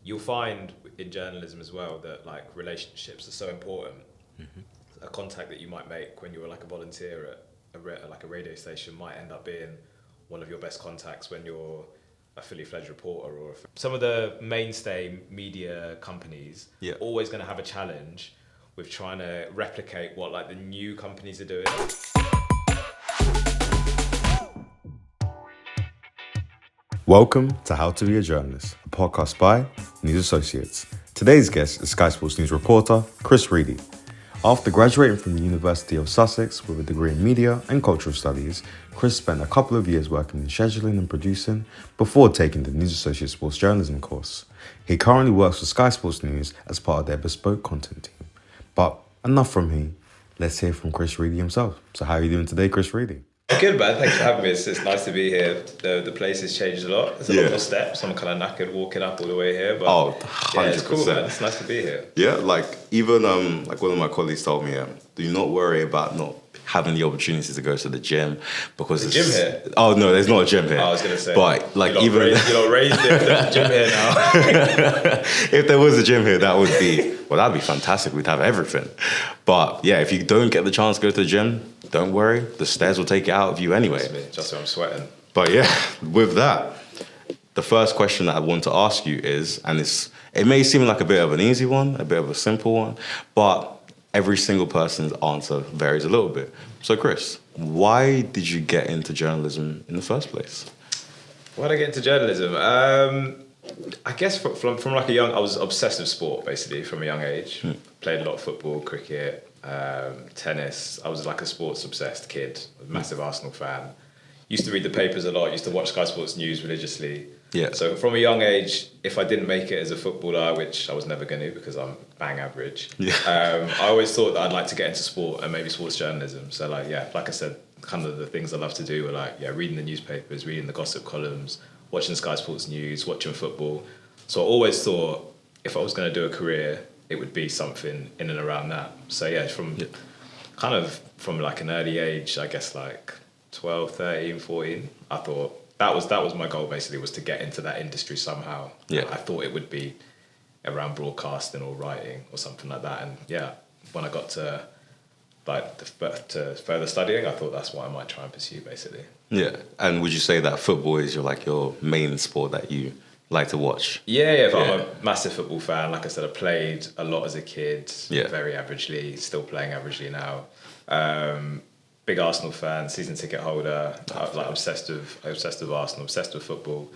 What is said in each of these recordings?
you'll find in journalism as well that like relationships are so important. A contact that you might make when you were like a volunteer at like a radio station might end up being one of your best contacts when you're a fully fledged reporter. Or some of the mainstay media companies always going to have a challenge with trying to replicate what like the new companies are doing. Welcome to How to Be a Journalist, a podcast by News Associates. Today's guest is Sky Sports News reporter Chris Reidy. After graduating from the University of Sussex with a degree in media and cultural studies, Chris spent a couple of years working in scheduling and producing before taking the News Associates Sports Journalism course. He currently works for Sky Sports News as part of their bespoke content team. But enough from me, let's hear from Chris Reidy himself. So how are you doing today, Chris Reidy? Good, man. Thanks for having me. It's nice to be here. The place has changed a lot. There's a lot more steps. I'm kind of knackered walking up all the way here. But 100%. Yeah, it's cool, man. It's nice to be here. Yeah, like even like one of my colleagues told me, do not worry about not having the opportunity to go to the gym because the gym here. Oh no, there's not a gym here. I was gonna say, but like you're not raised in the gym here now. If there was a gym here, that'd be fantastic. We'd have everything. But yeah, if you don't get the chance to go to the gym, don't worry. The stairs will take it out of you anyway. Just so I'm sweating. But yeah, with that, the first question that I want to ask you is, and it may seem like a bit of an easy one, a bit of a simple one, but every single person's answer varies a little bit. So Chris, why did you get into journalism in the first place? Why did I get into journalism? I guess from like I was obsessed with sport basically from a young age. Played a lot of football, cricket, tennis. I was like a sports obsessed kid, a massive Arsenal fan. Used to read the papers a lot, used to watch Sky Sports News religiously. Yeah. So from a young age, if I didn't make it as a footballer, which I was never going to because I'm bang average, I always thought that I'd like to get into sport and maybe sports journalism. So like I said, kind of the things I love to do were like, reading the newspapers, reading the gossip columns, watching Sky Sports News, watching football. So I always thought if I was going to do a career, it would be something in and around that. So from like an early age, I guess like 12, 13, 14, I thought that was my goal basically, was to get into that industry somehow. Yeah. I thought it would be around broadcasting or writing or something like that. And when I got to to further studying, I thought that's what I might try and pursue basically. Yeah. And would you say that football is your main sport that you like to watch? Yeah. I'm a massive football fan. Like I said, I played a lot as a kid, very averagely, still playing averagely now. Big Arsenal fan, season ticket holder. Obsessed with Arsenal, obsessed with football.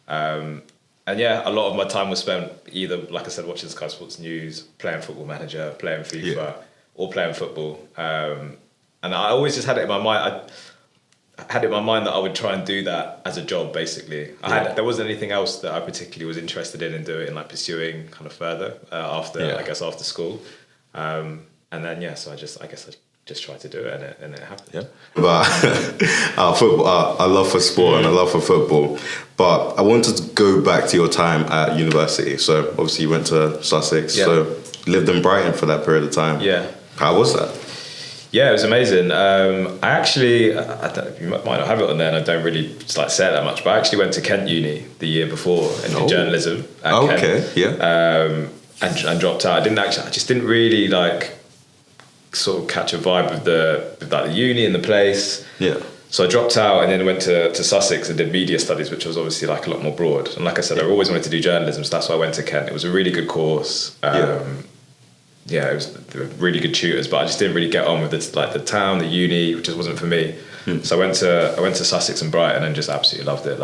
And a lot of my time was spent either, like I said, watching Sky Sports News, playing Football Manager, playing FIFA, or playing football. And I always just had it in my mind. I had it in my mind that I would try and do that as a job, basically. There wasn't anything else that I particularly was interested in doing, like pursuing kind of further after school. So I just tried to do it and it happened. Yeah. But football, I love for sport and I love for football. But I wanted to go back to your time at university. So obviously you went to Sussex, so lived in Brighton for that period of time. Yeah. How was that? Yeah, it was amazing. You might not have it on there, and I don't really say it that much, but I actually went to Kent Uni the year before and did journalism at Kent. And dropped out. I just didn't really sort of catch a vibe with the uni and the place. Yeah. So I dropped out and then went to Sussex and did media studies, which was obviously a lot more broad. And like I said, I always wanted to do journalism, so that's why I went to Kent. It was a really good course. It was really good tutors, but I just didn't really get on with the town, the uni, which just wasn't for me. So I went to Sussex and Brighton and just absolutely loved it.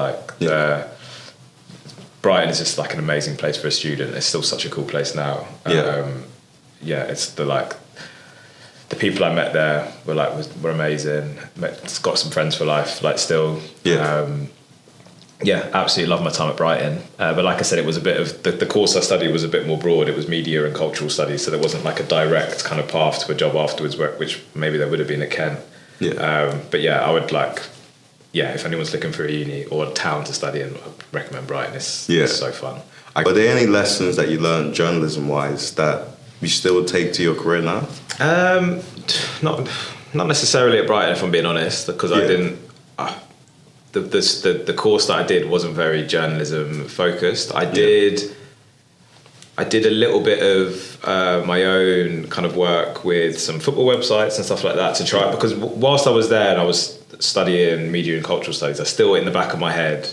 Brighton is just an amazing place for a student. It's still such a cool place now. It's the people I met there were amazing. Got some friends for life. Still. Absolutely love my time at Brighton. But like I said, it was a bit of the course I studied was a bit more broad. It was media and cultural studies, so there wasn't a direct kind of path to a job afterwards, which maybe there would have been at Kent. I would if anyone's looking for a uni or a town to study in, I'd recommend Brighton. It's so fun. Are there any lessons that you learned journalism-wise that you still take to your career now? Not necessarily at Brighton, if I'm being honest, because I didn't. The course that I did wasn't very journalism focused. I did I did a little bit of my own kind of work with some football websites and stuff like that to try, because whilst I was there and I was studying media and cultural studies, I still in the back of my head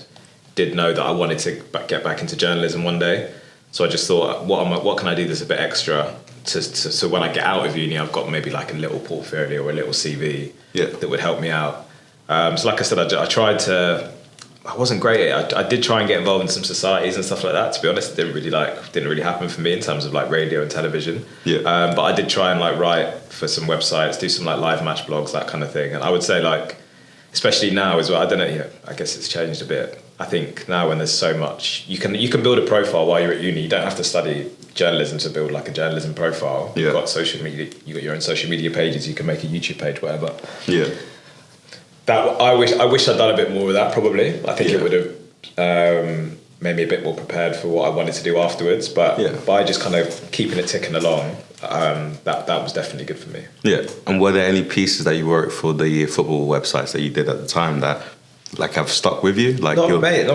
did know that I wanted to get back into journalism one day. So I just thought, what can I do that's a bit extra so when I get out of uni, I've got maybe like a little portfolio or a little CV that would help me out. So like I said, I wasn't great at it. I did try and get involved in some societies and stuff like that. To be honest, it didn't really happen for me in terms of like radio and television. But I did try and like write for some websites, do some like live match blogs, that kind of thing. And I would say like, especially now as well, I don't know, I guess it's changed a bit. I think now when there's so much, you can build a profile while you're at uni. You don't have to study journalism to build like a journalism profile. You've got social media, you've got your own social media pages, you can make a YouTube page, whatever. That I wish I'd done a bit more of that probably. I think it would have made me a bit more prepared for what I wanted to do afterwards. But by just kind of keeping it ticking along, that was definitely good for me. Yeah. And were there any pieces that you wrote for the football websites that you did at the time that like have stuck with you? Like not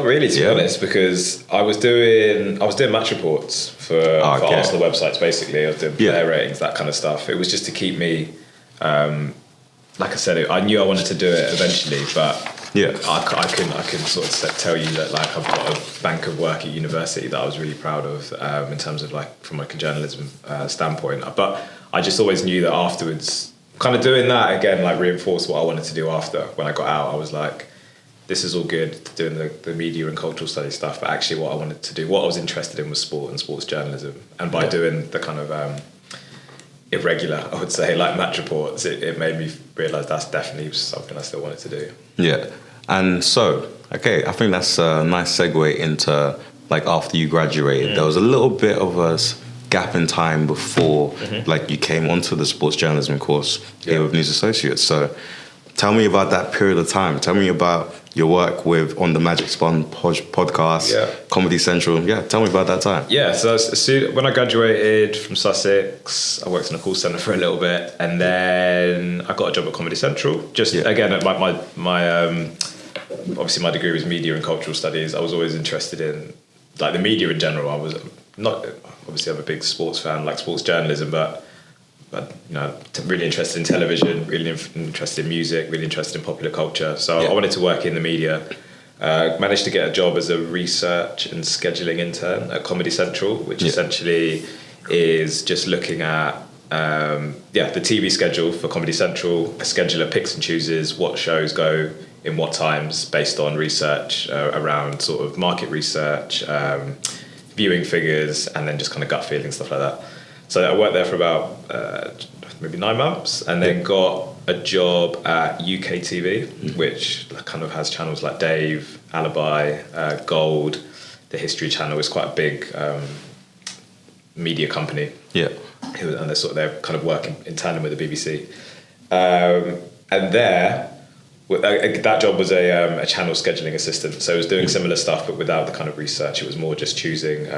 really, to be honest, because I was doing match reports for Arsenal websites basically. I was doing player ratings, that kind of stuff. It was just to keep me. Like I said, I knew I wanted to do it eventually, but I couldn't sort of tell you that like I've got a bank of work at university that I was really proud of in terms of like from like a journalism standpoint. But I just always knew that afterwards, kind of doing that again, like reinforced what I wanted to do after. When I got out, I was like, this is all good, doing the media and cultural studies stuff, but actually what I wanted to do, what I was interested in was sport and sports journalism. And by doing the kind of irregular, I would say, like match reports, it made me realise that's definitely something I still wanted to do. Yeah. And so, okay, I think that's a nice segue into like after you graduated, there was a little bit of a gap in time before like you came onto the sports journalism course here with News Associates. So tell me about that period of time. Tell me about your work on the Magic Spun podcast, Comedy Central. Yeah, tell me about that time. Yeah, so when I graduated from Sussex, I worked in a call centre for a little bit, and then I got a job at Comedy Central. Again, my obviously my degree was media and cultural studies. I was always interested in like the media in general. I was not, obviously I'm a big sports fan, like sports journalism, but really interested in television, really interested in music, really interested in popular culture. So I wanted to work in the media. Managed to get a job as a research and scheduling intern at Comedy Central, which essentially is just looking at the TV schedule for Comedy Central. A scheduler picks and chooses what shows go in what times based on research around sort of market research, viewing figures, and then just kind of gut feeling, stuff like that. So I worked there for about maybe 9 months, and then got a job at UK TV, which kind of has channels like Dave, Alibi, Gold. The History Channel is quite a big media company. Yeah, and they're kind of working in tandem with the BBC. And there, that job was a channel scheduling assistant. So it was doing similar stuff, but without the kind of research. It was more just choosing.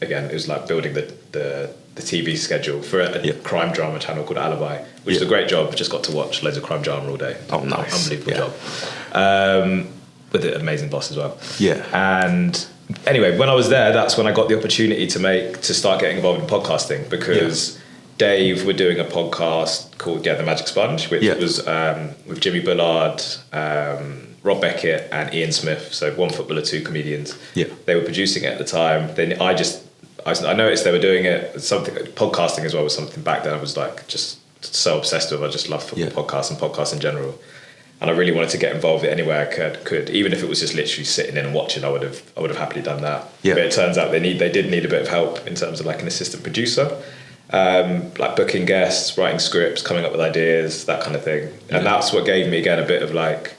Again, it was like building the TV schedule for a crime drama channel called Alibi, which is a great job. Just got to watch loads of crime drama all day. Oh, nice. Unbelievable job. With an amazing boss as well. Yeah. And anyway, when I was there, that's when I got the opportunity to start getting involved in podcasting, because Dave were doing a podcast called The Magic Sponge, which was with Jimmy Bullard, Rob Beckett and Ian Smith, so one footballer, 2 comedians. Yeah. They were producing it at the time. Then I noticed they were doing it, podcasting as well was something back then I was like just so obsessed with. I just love football podcasts and podcasts in general. And I really wanted to get involved in any way I could, even if it was just literally sitting in and watching. I would have happily done that. Yeah. But it turns out they did need a bit of help in terms of like an assistant producer, like booking guests, writing scripts, coming up with ideas, that kind of thing. And that's what gave me again a bit of like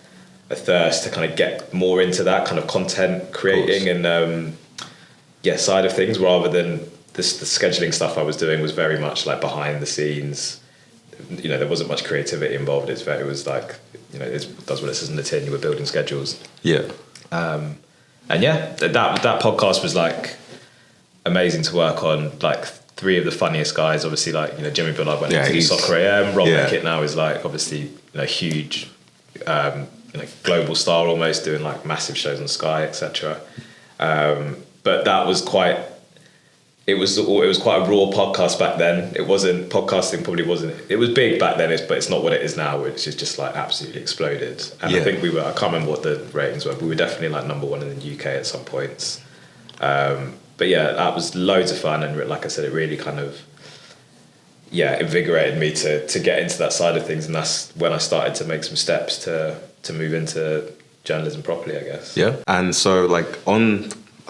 a thirst to kind of get more into that kind of content creating and side of things, rather than the scheduling stuff I was doing was very much like behind the scenes. There wasn't much creativity involved. It was like, it does what it says in the tin. You were building schedules. Yeah. And that podcast was like amazing to work on. Like 3 of the funniest guys, obviously, like Jimmy Bullard went into Soccer AM. Rob Beckett now is like obviously huge, global star almost, doing like massive shows on Sky, etc. But that was it was quite a raw podcast back then. Podcasting wasn't. It was big back then, but it's not what it is now, which is just like absolutely exploded. And I think I can't remember what the ratings were, but we were definitely like number one in the UK at some points. But yeah, that was loads of fun, and like I said, it really kind of invigorated me to get into that side of things, and that's when I started to make some steps to move into journalism properly, I guess. Yeah, and so like on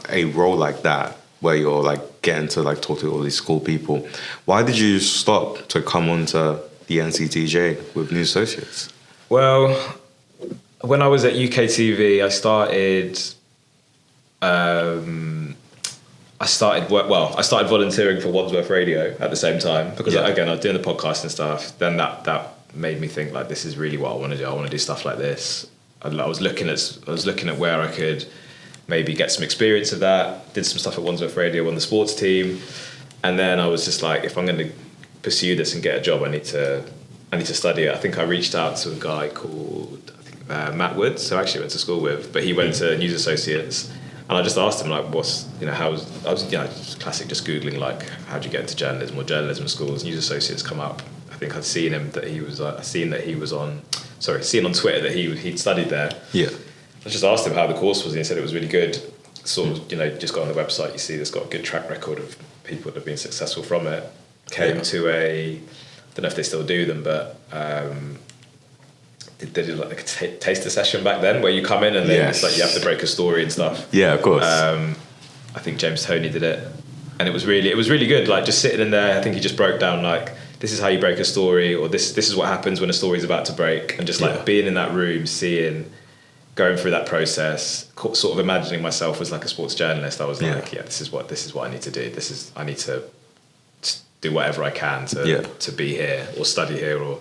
a role like that, where you're like getting to like talk to all these school people, why did you stop to come onto the NCTJ with News Associates? Well, when I was at UK TV, I started volunteering for Wandsworth Radio at the same time, because again, I was doing the podcast and stuff. Then that made me think like, this is really what I want to do. I want to do stuff like this. I was looking at where I could maybe get some experience of that. Did some stuff at Wandsworth Radio on the sports team, and then I was just like, if I'm going to pursue this and get a job, I need to study it. I think I reached out to a guy called Matt Woods, who I actually went to school with, but he went to News Associates. And I just asked him like, I was just classic, just Googling like, how do you get into journalism or journalism schools? News Associates come up. I think I'd seen on Twitter that he'd studied there. Yeah. I just asked him how the course was, and he said it was really good. Sort of, just got on the website, you see there's got a good track record of people that have been successful from it. Came to I don't know if they still do them, but they did like a taster session back then, where you come in and then it's like you have to break a story and stuff. Yeah, of course. I think James Toney did it, and it was really good. Like just sitting in there, I think he just broke down like, this is how you break a story, or this is what happens when a story is about to break, and just like being in that room, going through that process, sort of imagining myself as like a sports journalist. I was like, this is what I need to do. I need to do whatever I can to be here or study here or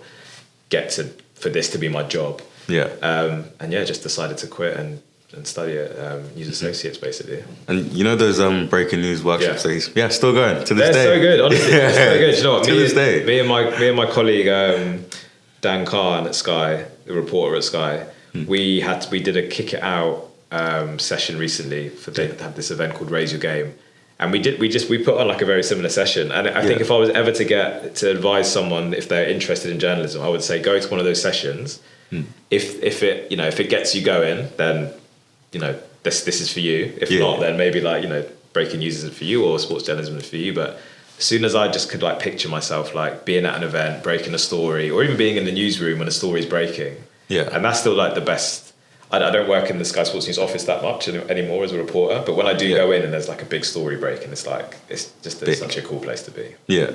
for this to be my job. Just decided to quit and study at News Associates basically. And you know those breaking news workshops? Still going to this day. They're so good, honestly. They're so good. You know what? To this day. Me and my colleague Dan Khan at Sky, the reporter at Sky, we did a kick it out session recently. They had this event called Raise Your Game. And we put on like a very similar session. And I think if I was ever to advise someone if they're interested in journalism, I would say go to one of those sessions. If it gets you going, then this is for you. If not, then maybe like breaking news isn't for you, or sports journalism is for you. But as soon as I just could like picture myself like being at an event, breaking a story, or even being in the newsroom when a story's breaking, and that's still like the best. I don't work in the Sky Sports News office that much anymore as a reporter, but when I do go in and there's like a big story breaking, it's just such a cool place to be. Yeah.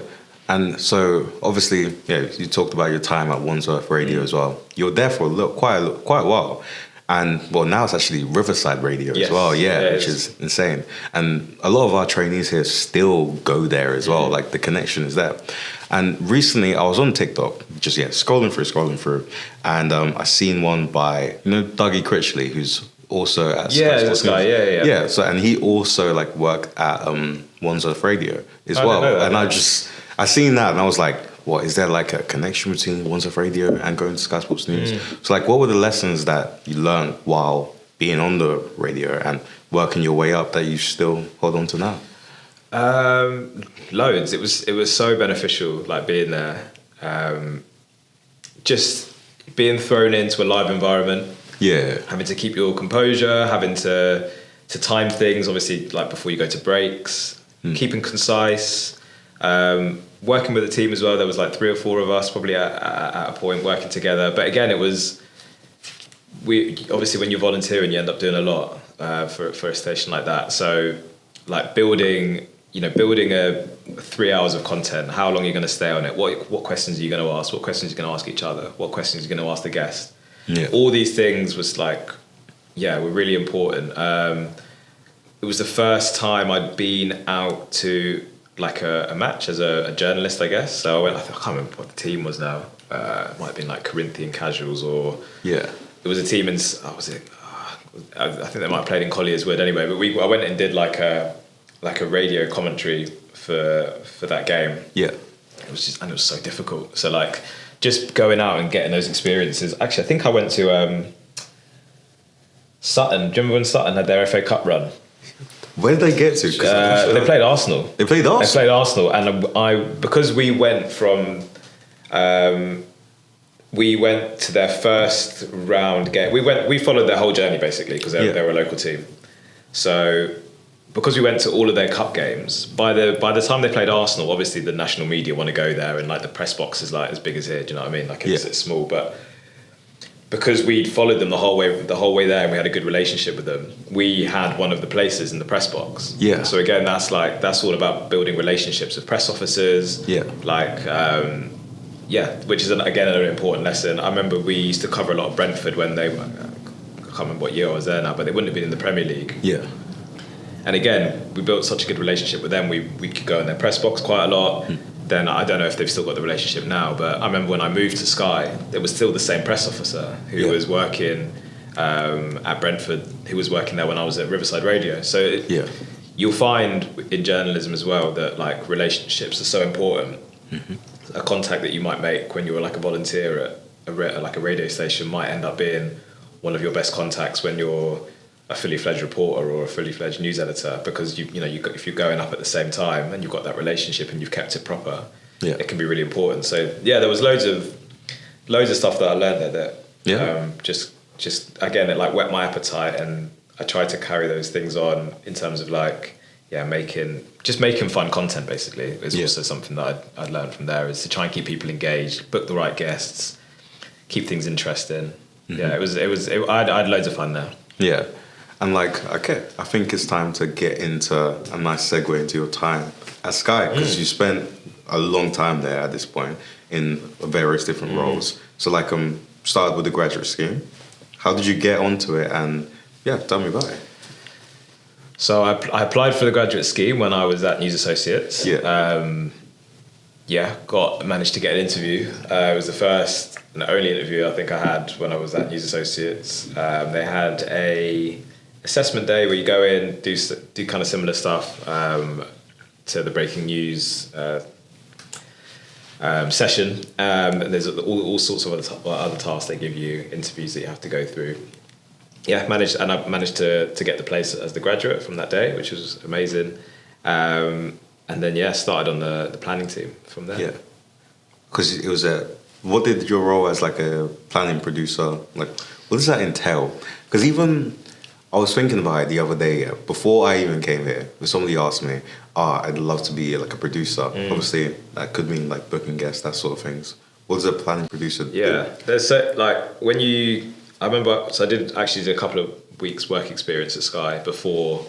And so obviously, you talked about your time at Wandsworth Radio as well. You were there for quite a while. And well, now it's actually Riverside Radio as well, which is insane. And a lot of our trainees here still go there as well. Like the connection is there. And recently, I was on TikTok, just scrolling through, and I seen one by Dougie Critchley, who's also at Sky Sports News. Yeah. So and he also like worked at Wandsworth Radio as well. And I seen that and I was like, what is there like a connection between Wandsworth Radio and going to Sky Sports News? So like, what were the lessons that you learned while being on the radio and working your way up that you still hold on to now? Loads. It was so beneficial, like being there, just being thrown into a live environment. Having to keep your composure, having to time things, obviously, like before you go to breaks, keeping concise, working with a team as well. There was like 3 or 4 of us probably at a point working together. But again, obviously when you're volunteering, you end up doing a lot for a station like that. So like building a 3 hours of content, how long are you going to stay on it? What questions are you going to ask? What questions are you going to ask each other? What questions are you going to ask the guest? All these things was like, were really important. It was the first time I'd been out to like a match as a journalist, I guess. So I can't remember what the team was now. It might have been like Corinthian Casuals or... It was a team in... I think they might have played in Collier's Wood anyway. But I went and did like a radio commentary for that game. It was so difficult. So like just going out and getting those experiences. Actually, I think I went to Sutton. Do you remember when Sutton had their FA Cup run? Where did they get to? They played Arsenal. They played Arsenal? They played Arsenal. And because we went from... we went to their first round game. We followed their whole journey, basically, because they were a local team. So... because we went to all of their cup games, by the time they played Arsenal, obviously the national media want to go there, and like the press box is like as big as here. Do you know what I mean? Like it's small, but because we'd followed them the whole way there, and we had a good relationship with them, we had one of the places in the press box. Yeah. So again, that's all about building relationships with press officers. Yeah. Like which is again an important lesson. I remember we used to cover a lot of Brentford when they, I can't remember what year I was there now, but they wouldn't have been in the Premier League. Yeah. And again, we built such a good relationship with them. We could go in their press box quite a lot. Then I don't know if they've still got the relationship now, but I remember when I moved to Sky, there was still the same press officer who was working at Brentford, who was working there when I was at Riverside Radio. So you'll find in journalism as well that like relationships are so important. A contact that you might make when you're like a volunteer at like a radio station might end up being one of your best contacts when you're a fully fledged reporter or a fully fledged news editor, because if you're going up at the same time and you've got that relationship and you've kept it proper, it can be really important. So there was loads of stuff that I learned there that just again it like whet my appetite, and I tried to carry those things on in terms of like making fun content basically is also something that I'd learned from there, is to try and keep people engaged, book the right guests, keep things interesting. I had loads of fun there. Yeah. And like, okay, I think it's time to get into a nice segue into your time at Sky, because you spent a long time there at this point in various different roles. So like, started with the graduate scheme. How did you get onto it? And tell me about it. So I applied for the graduate scheme when I was at News Associates. Managed to get an interview. It was the first and only interview I think I had when I was at News Associates. They had a assessment day where you go in, do kind of similar stuff to the breaking news session. And there's all sorts of other tasks they give you, interviews that you have to go through. I managed to get the place as the graduate from that day, which was amazing. And then started on the planning team from there. Yeah, because it was what did your role as like a planning producer, like what does that entail? Because even I was thinking about it the other day, before I even came here, if somebody asked me, I'd love to be like a producer. Obviously that could mean like booking guests, that sort of things. What does a planning producer do? There's like when I remember, so I did a couple of weeks work experience at Sky before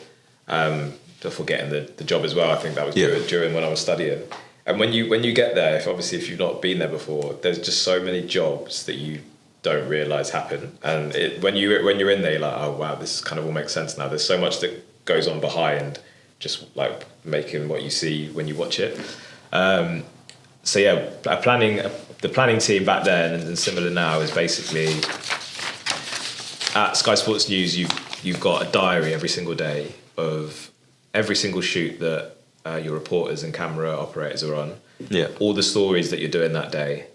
getting the job as well. I think that was during when I was studying. And when you get there, if you've not been there before, there's just so many jobs that you don't realise happen. And when you're in there, you're like, oh wow, this kind of all makes sense now. There's so much that goes on behind just like making what you see when you watch it. The planning team back then and similar now is basically at Sky Sports News. You've got a diary every single day of every single shoot that your reporters and camera operators are on. All the stories that you're doing that day.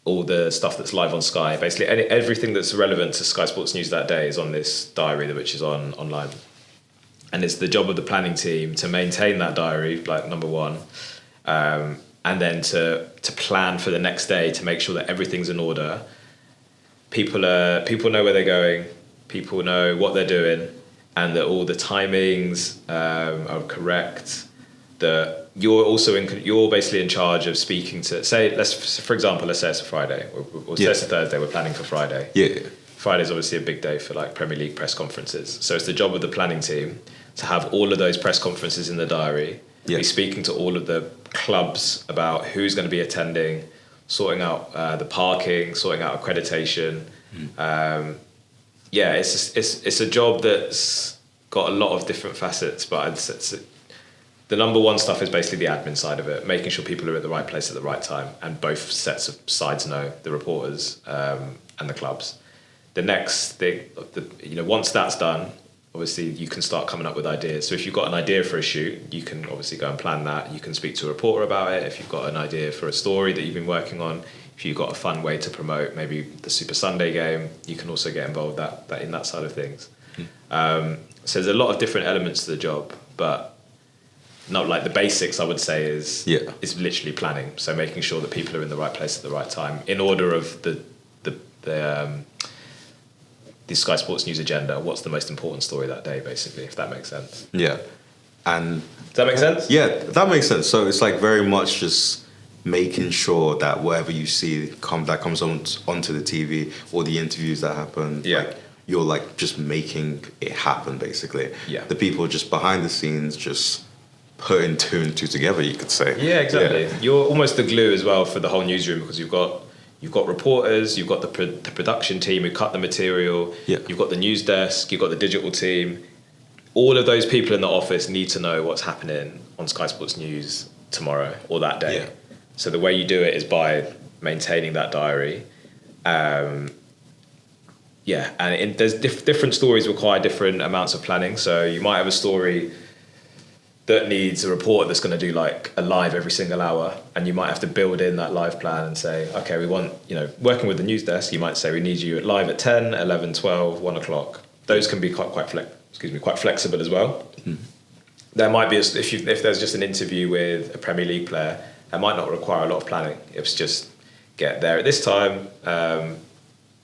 All the stuff that's live on Sky, basically everything that's relevant to Sky Sports News that day is on this diary, which is online. And it's the job of the planning team to maintain that diary, like number one, and then to plan for the next day, to make sure that everything's in order. People know where they're going, people know what they're doing, and that all the timings are correct. That you're basically in charge of speaking to, for example, let's say it's a Friday or say it's a Thursday. We're planning for Friday. Friday's obviously a big day for like Premier League press conferences. So it's the job of the planning team to have all of those press conferences in the diary. Be speaking to all of the clubs about who's going to be attending, sorting out the parking, sorting out accreditation. It's a job that's got a lot of different facets, but the number one stuff is basically the admin side of it, making sure people are at the right place at the right time, and both sets of sides know, the reporters and the clubs. The next thing, once that's done, obviously you can start coming up with ideas. So if you've got an idea for a shoot, you can obviously go and plan that. You can speak to a reporter about it. If you've got an idea for a story that you've been working on, if you've got a fun way to promote maybe the Super Sunday game, you can also get involved in that side of things. so there's a lot of different elements to the job, but not like the basics. I would say is literally planning. So making sure that people are in the right place at the right time in order of the Sky Sports News agenda. What's the most important story that day, basically, if that makes sense. Yeah. And does that make sense? Yeah, that makes sense. So it's like very much just making sure that whatever you see that comes onto the TV or the interviews that happen, like, you're like just making it happen, basically. Yeah. The people just behind the scenes just putting two and two together, you could say. Yeah, exactly. Yeah. You're almost the glue as well for the whole newsroom, because you've got reporters, you've got the production team who cut the material, you've got the news desk, you've got the digital team. All of those people in the office need to know what's happening on Sky Sports News tomorrow or that day. Yeah. So the way you do it is by maintaining that diary. And there's different stories require different amounts of planning. So you might have a story that needs a reporter that's going to do like a live every single hour, and you might have to build in that live plan and say, okay, we want, working with the news desk, you might say we need you live at 10, 11, 12, 1 o'clock. Those can be quite flexible as well. Mm. There might be, if there's just an interview with a Premier League player, it might not require a lot of planning. It's just get there at this time,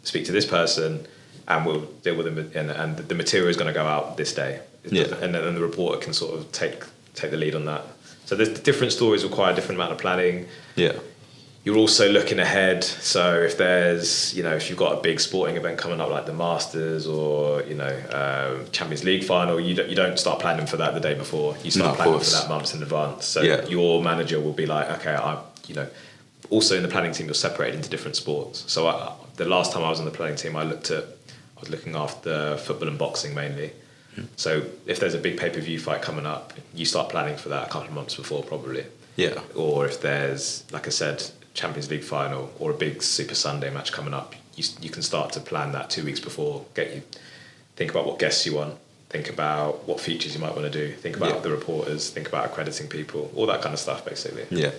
speak to this person, and we'll deal with them, and the material is going to go out this day. And then the reporter can sort of take the lead on that. So there's different stories require a different amount of planning. Yeah. You're also looking ahead. So if there's, if you've got a big sporting event coming up like the Masters or, Champions League final, you don't start planning for that the day before. You start planning for that months in advance. So your manager will be like, okay, also in the planning team, you're separated into different sports. So the last time I was on the planning team, I was looking after football and boxing mainly. So if there's a big pay-per-view fight coming up, you start planning for that a couple of months before, probably. Yeah. Or if there's, like I said, Champions League final or a big Super Sunday match coming up, you can start to plan that 2 weeks before. Think about what guests you want. Think about what features you might want to do. Think about the reporters. Think about accrediting people. All that kind of stuff, basically. Yeah.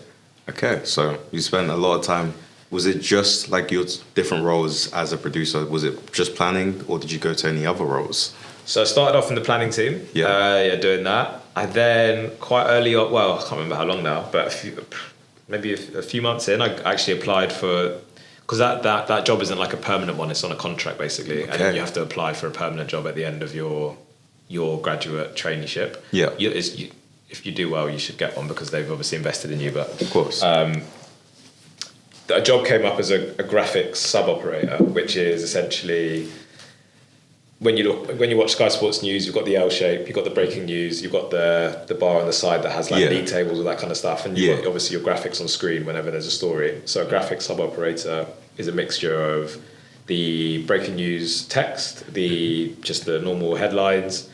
Okay. So you spent a lot of time. Was it just like your different roles as a producer? Was it just planning, or did you go to any other roles? So I started off in the planning team, doing that. I then quite early on, I can't remember how long now, but maybe a few months in, I actually applied for, because that job isn't like a permanent one, it's on a contract basically, and then you have to apply for a permanent job at the end of your graduate traineeship. Yeah. If you do well, you should get one because they've obviously invested in you, but of course. A job came up as a graphics sub-operator, which is essentially, when you watch Sky Sports News, you've got the L shape, you've got the breaking news, you've got the bar on the side that has like league tables, all that kind of stuff, and you've got obviously your graphics on screen whenever there's a story. So a graphics sub-operator is a mixture of the breaking news text, just the normal headlines,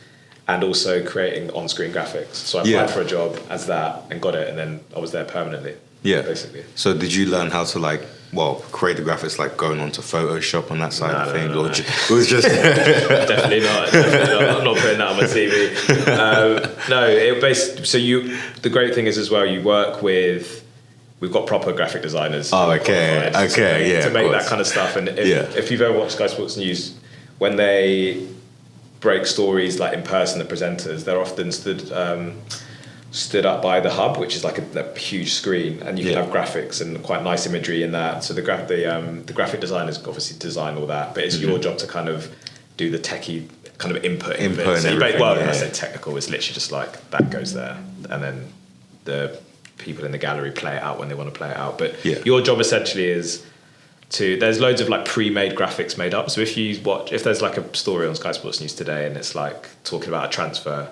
and also creating on-screen graphics. So I applied for a job as that and got it, and then I was there permanently. Yeah, basically. So did you learn how to create the graphics, like going onto Photoshop on that side of things? No. It was just definitely not. I'm not putting that on my CV. The great thing is as well, you work with. We've got proper graphic designers. Oh, okay, to make that kind of stuff. And if you've ever watched Sky Sports News, when they break stories like in person, the presenters, they're often stood up by the hub, which is like a huge screen, and you can have graphics and quite nice imagery in that. So the graphic designers obviously design all that, but it's your job to kind of do the techie kind of input. So when I say technical, it's literally just like that goes there, and then the people in the gallery play it out when they want to play it out. But your job essentially is there's loads of like pre-made graphics made up. So if there's like a story on Sky Sports News today and it's like talking about a transfer,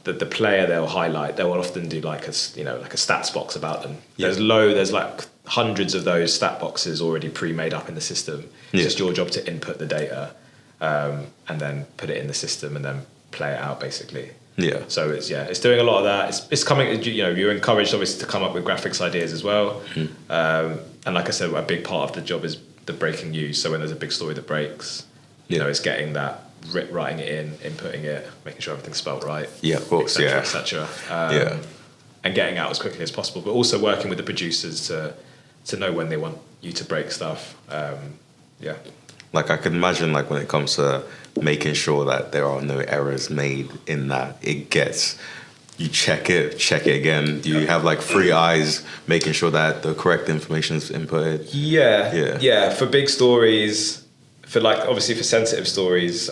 the player they'll highlight, they'll often do like a stats box about them. There's like hundreds of those stat boxes already pre-made up in the system. It's just your job to input the data and then put it in the system and then play it out basically. Yeah. So it's doing a lot of that. It's coming. You're encouraged obviously to come up with graphics ideas as well. And like I said, a big part of the job is the breaking news. So when there's a big story that breaks, it's getting that. Writing it in, inputting it, making sure everything's spelt right. Yeah, of course, etc. And getting out as quickly as possible, but also working with the producers to know when they want you to break stuff. Like I can imagine, like when it comes to making sure that there are no errors made in that, you check it again. Do you have like 3 eyes making sure that the correct information is inputted? Yeah. For big stories, for like obviously for sensitive stories,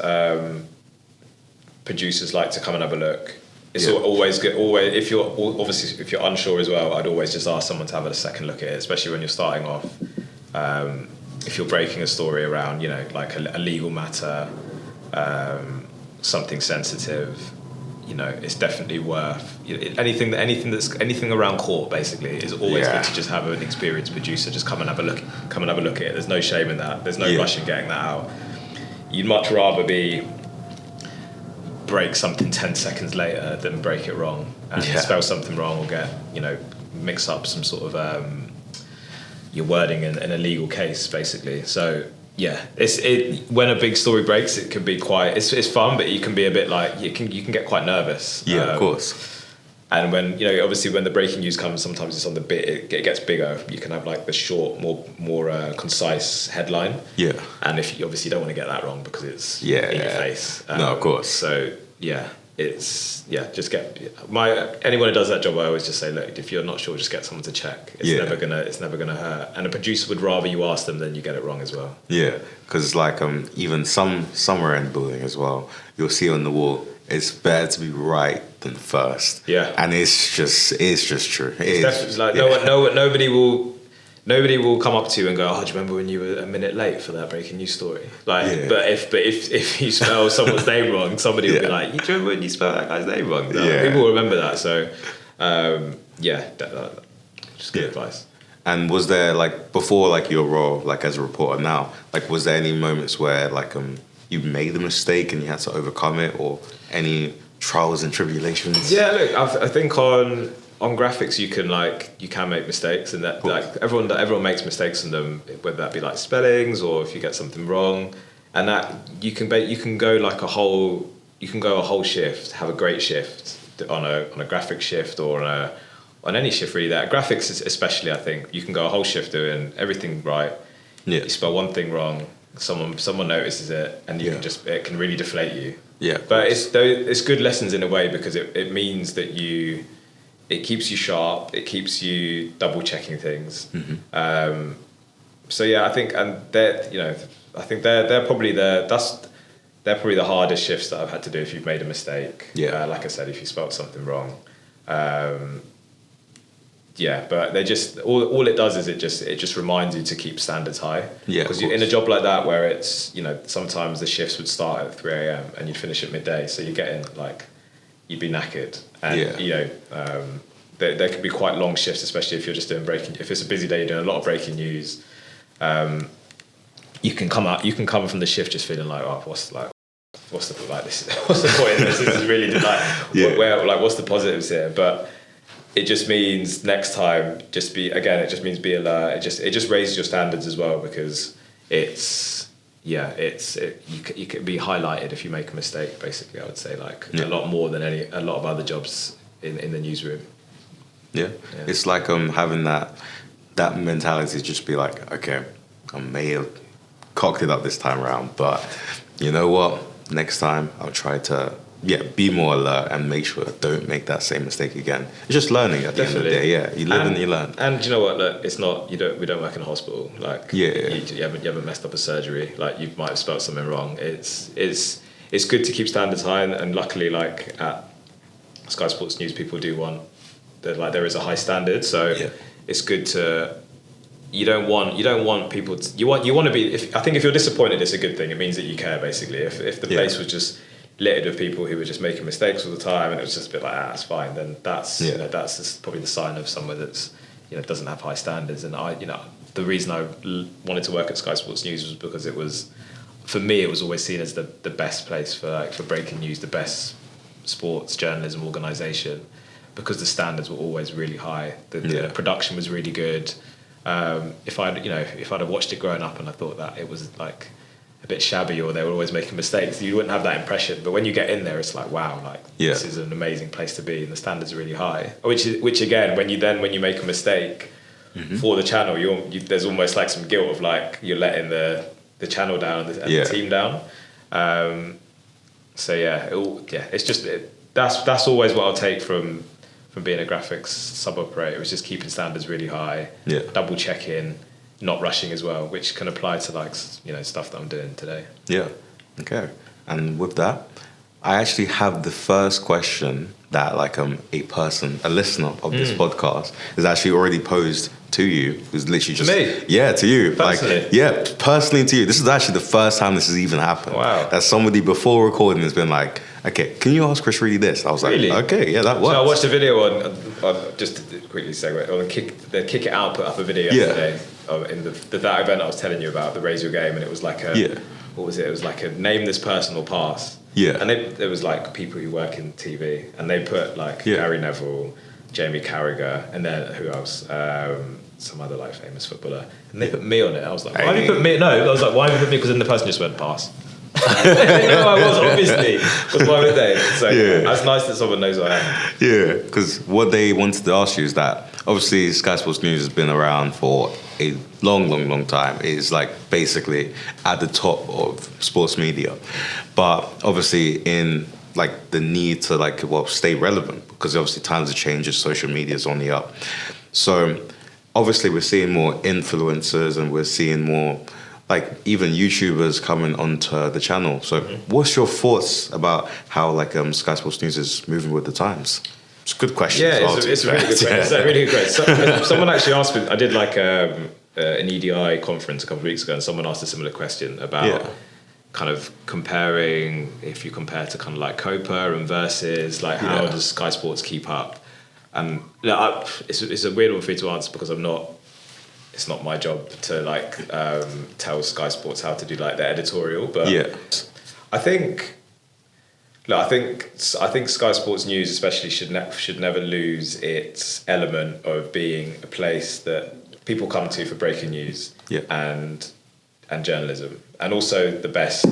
producers like to come and have a look. It's always good. Always, if you're unsure as well, I'd always just ask someone to have a second look at it, especially when you're starting off. If you're breaking a story around, like a legal matter, something sensitive, it's definitely worth anything around court. Basically, is always good to just have an experienced producer just come and have a look at it. There's no shame in that. There's no rush in getting that out. You'd much rather break something 10 seconds later than break it wrong and spell something wrong or get mix up some sort of your wording in a legal case, basically. So when a big story breaks, it can be quite it's fun, but you can be a bit like you can get quite nervous. Of course. And when obviously when the breaking news comes, sometimes it's on the bit. It gets bigger. You can have like the short, more concise headline. Yeah. And if you obviously don't want to get that wrong because it's in your face. No, of course. So just get anyone who does that job. I always just say, look, if you're not sure, just get someone to check. It's never gonna hurt. And a producer would rather you ask them than you get it wrong as well. Yeah, because like even somewhere in the building as well, you'll see on the wall, it's better to be right than first. Yeah, and it's just true. It's like nobody will come up to you and go, oh, do you remember when you were a minute late for that breaking news story? But if you spell someone's name wrong, somebody will be like, do you remember when you spelled that guy's name wrong? People will remember that. So just good advice. And was there like before like your role like as a reporter now, like was there any moments where like you made a mistake and you had to overcome it, or any trials and tribulations? Yeah, look, I think on graphics you can make mistakes, and that like everyone makes mistakes in them, whether that be like spellings or if you get something wrong, and that you can go a whole shift, have a great shift on a graphic shift or on any shift really. That graphics especially, I think you can go a whole shift doing everything right. You spell one thing wrong, someone notices it, and it can really deflate you. But it's good lessons in a way, because it means that it keeps you sharp, it keeps you double checking things. Mm-hmm. I think, and they're probably the hardest shifts that I've had to do if you've made a mistake. Like I said, if you spelled something wrong. But they just all it does is it just reminds you to keep standards high. Because in a job like that where it's sometimes the shifts would start at 3 a.m. and you'd finish at midday, so you're getting you'd be knackered, and there could be quite long shifts, especially if you're just doing breaking. If it's a busy day, you're doing a lot of breaking news. You can come from the shift just feeling like, oh, what's the point in this? This is really what's the positives here? But it just means next time, it just means be alert. It just raises your standards as well, because you can be highlighted if you make a mistake. Basically, I would say a lot more than a lot of other jobs in the newsroom. It's like having that mentality to just be like, okay, I may have cocked it up this time around, but you know what? Next time I'll try to be more alert and make sure I don't make that same mistake again. It's just learning at the end of the day. You live and you learn. And you know what? Look, it's not we don't work in a hospital. You haven't messed up a surgery. You might have spelled something wrong. It's good to keep standards high, and luckily, at Sky Sports News, people do want that. There is a high standard, so it's good to. You don't want people to. You want to be. I think if you're disappointed, it's a good thing. It means that you care. Basically, if the place was just littered with people who were just making mistakes all the time, and it was just a bit like, it's fine, then that's that's probably the sign of somewhere that's doesn't have high standards. And the reason I wanted to work at Sky Sports News was because it was, for me, it was always seen as the best place for breaking news, the best sports journalism organisation, because the standards were always really high. The production was really good. If I'd have watched it growing up and I thought that it was a bit shabby, or they were always making mistakes, you wouldn't have that impression. But when you get in there, it's like, wow, this is an amazing place to be, and the standards are really high. Which again, when you make a mistake for the channel, there's almost some guilt of you're letting the the channel down and the team down. So it's just that's always what I'll take from being a graphics sub operator. It was just keeping standards really high, double checking, not rushing as well, which can apply to like stuff that I'm doing today. Yeah. Okay. And with that, I actually have the first question that like a listener of this podcast is actually already posed to you. Who's literally just me? Yeah, to you. Personally? Personally to you. This is actually the first time this has even happened. Wow. That somebody before recording has been like, okay, can you ask Chris Reidy this? I was like, really? Okay, yeah, that works. So I watched a video on just to quickly segue on the Kick It Out put up a video yesterday in that event I was telling you about, the Raise Your Game, and it was like what was it? It was like a name this person or pass. Yeah. And there was like people who work in TV, and they put like Gary Neville, Jamie Carragher, and then who else? Some other like famous footballer, and they put me on it. I was like, why have you put me? No, I was like, why have you put me? Because then the person just went pass. No, I was obviously. Because why would they? So it's nice that someone knows who I am. Yeah, because what they wanted to ask you is that obviously Sky Sports News has been around for a long time. It's like basically at the top of sports media, but obviously in like the need to stay relevant, because obviously times have changed, social media is on the up. So obviously we're seeing more influencers and we're seeing more like even YouTubers coming onto the channel. So what's your thoughts about how Sky Sports News is moving with the times? It's a good question. Yeah, it's a really good question. It's a really good question. Someone actually asked me, I did like an EDI conference a couple of weeks ago, and someone asked a similar question about kind of comparing, if you compare to kind of like Copa and Versus, like how does Sky Sports keep up? And it's a weird one for me to answer because it's not my job to tell Sky Sports how to do like the editorial, but I think Sky Sports News especially should never lose its element of being a place that people come to for breaking news and journalism, and also the best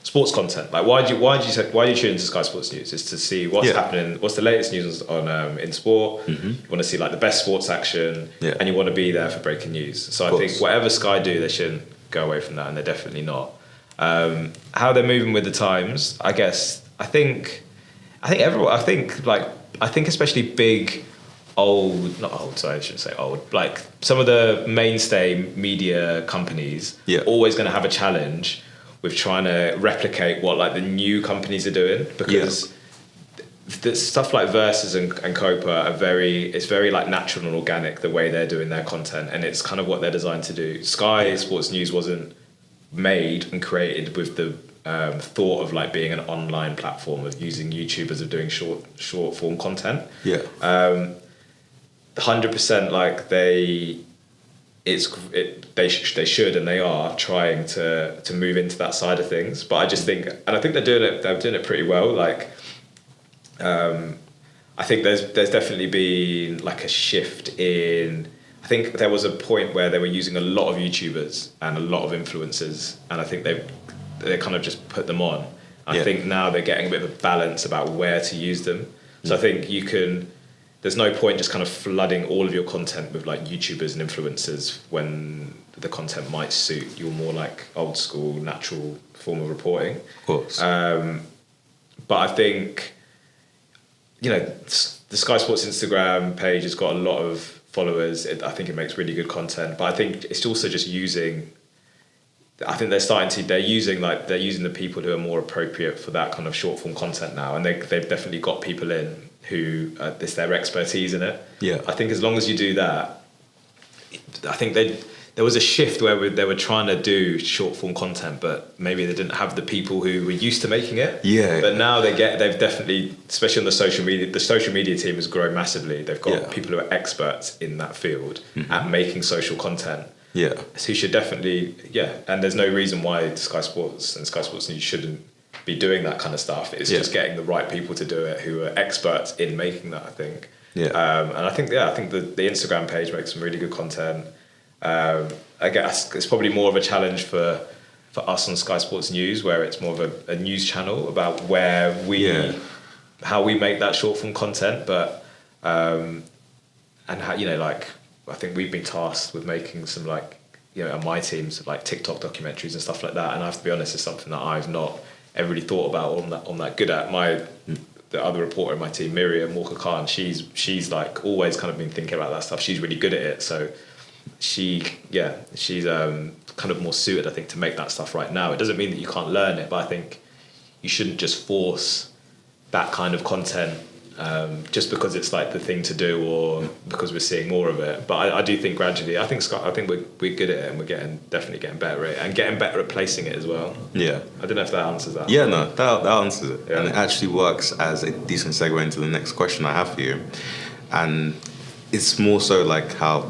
sports content. Like why do you tune into Sky Sports News? Is to see what's happening, what's the latest news on in sport. You want to see like the best sports action, and you want to be there for breaking news. So I think whatever Sky do, they shouldn't go away from that, and they're definitely not. How they're moving with the times, I guess. I think everyone. I think especially big, not old. Sorry, I shouldn't say old. Like some of the mainstay media companies, always going to have a challenge with trying to replicate what like the new companies are doing, because the stuff like Versus and Copa it's very like natural and organic the way they're doing their content, and it's kind of what they're designed to do. Sky Sports News wasn't made and created with the thought of like being an online platform of using YouTubers of doing short form content. 100% like they should and they are trying to move into that side of things, but I just think, and I think they're doing it pretty well. Like I think there's definitely been like a shift in. I think there was a point where they were using a lot of YouTubers and a lot of influencers, and I think they kind of just put them on. I think now they're getting a bit of a balance about where to use them. So I think there's no point just kind of flooding all of your content with like YouTubers and influencers when the content might suit your more like old school, natural form of reporting. Of course. But I think, the Sky Sports Instagram page has got a lot of followers. I think it makes really good content, but I think it's also just using. I think they're using the people who are more appropriate for that kind of short form content now, and they've definitely got people in who it's their expertise in it. I think as long as you do that, I think there was a shift where they were trying to do short form content, but maybe they didn't have the people who were used to making it. But now they've definitely, especially on the social media team has grown massively. They've got people who are experts in that field at making social content. So you should definitely, and there's no reason why Sky Sports and Sky Sports News shouldn't be doing that kind of stuff. It's just getting the right people to do it who are experts in making that, I think. And I think the Instagram page makes some really good content. I guess it's probably more of a challenge for us on Sky Sports News, where it's more of a news channel about how we make that short form content, but and how I think we've been tasked with making some like and my teams like TikTok documentaries and stuff like that. And I have to be honest, it's something that I've not ever really thought about on that good at. The other reporter in my team, Miriam Walker Khan, she's like always kind of been thinking about that stuff. She's really good at it, so she's kind of more suited, I think, to make that stuff right now. It doesn't mean that you can't learn it, but I think you shouldn't just force that kind of content just because it's like the thing to do or because we're seeing more of it. But I do think gradually, I think we're good at it, and we're definitely getting better at it, and getting better at placing it as well. Yeah. I don't know if that answers that. Yeah, no, that answers it. Yeah. And it actually works as a decent segue into the next question I have for you. And it's more so like how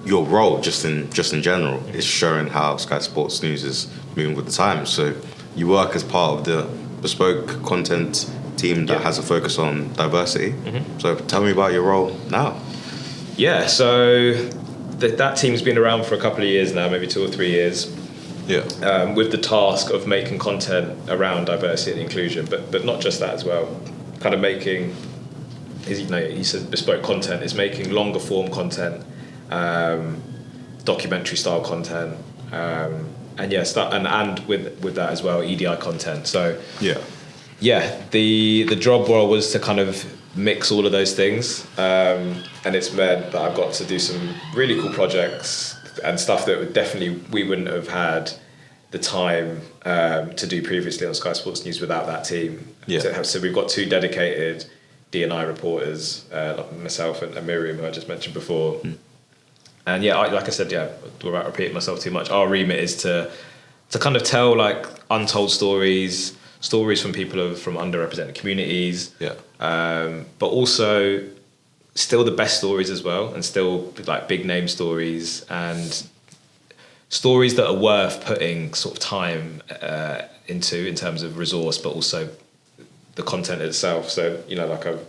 your role, just in general, is showing how Sky Sports News is moving with the times. So you work as part of the bespoke content team that has a focus on diversity. So tell me about your role now. Yeah, so that team's been around for a couple of years now, maybe 2 or 3 years. Yeah. With the task of making content around diversity and inclusion, but not just that as well. Kind of making, he said bespoke content is making longer form content, documentary style content, and with that as well, EDI content. So the job role was to kind of mix all of those things, and it's meant that I've got to do some really cool projects and stuff that we wouldn't have had the time to do previously on Sky Sports News without that team. So we've got 2 dedicated D&I reporters, like myself and Miriam, who I just mentioned before. And like I said, without repeating myself too much, our remit is to kind of tell like untold stories from people from underrepresented communities, but also still the best stories as well, and still like big name stories and stories that are worth putting sort of time into in terms of resource, but also the content itself. So like a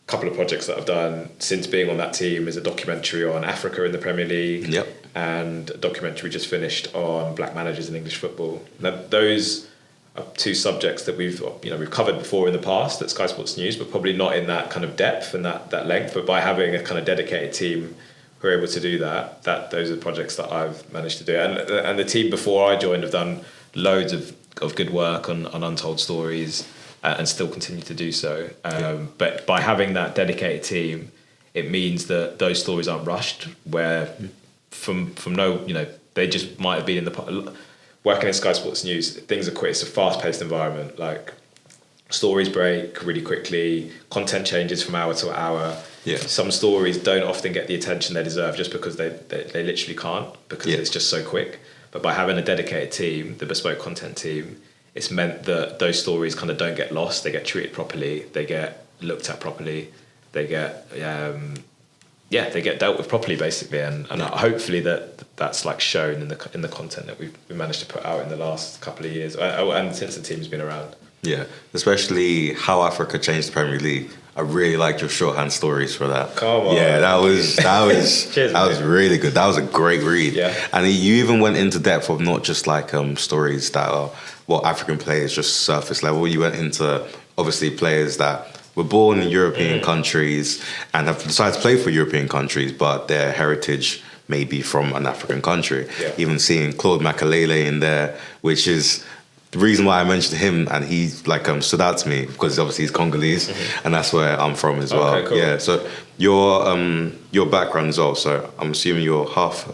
couple of projects that I've done since being on that team is a documentary on Africa in the Premier League, and a documentary just finished on black managers in English football. Now, those are 2 subjects that we've covered before in the past at Sky Sports News, but probably not in that kind of depth and that length. But by having a kind of dedicated team who are able to do that those are the projects that I've managed to do. And the team before I joined have done loads of good work on untold stories, and still continue to do so. But by having that dedicated team, it means that those stories aren't rushed, where they just might have been in the working in Sky Sports News, things are quick. It's a fast-paced environment. Like stories break really quickly, content changes from hour to hour. Some stories don't often get the attention they deserve just because they literally can't, because it's just so quick. But by having a dedicated team, the bespoke content team, it's meant that those stories kind of don't get lost. They get treated properly. They get looked at properly. They get they get dealt with properly, basically. And hopefully that's like shown in the content that we managed to put out in the last couple of years, and since the team's been around. Yeah, especially how Africa changed the Premier League. I really liked your shorthand stories for that. Come on. Yeah, that was Cheers, that was really good. That was a great read. Yeah. And you even went into depth of not just like stories that are African players, just surface level. You went into obviously players that were born in European countries and have decided to play for European countries, but their heritage may be from an African country. Yeah. Even seeing Claude Makelele in there, which is the reason why I mentioned him, and he stood out to me because obviously he's Congolese, and that's where I'm from as well. Okay, cool. Yeah, so your background as well. So I'm assuming you're half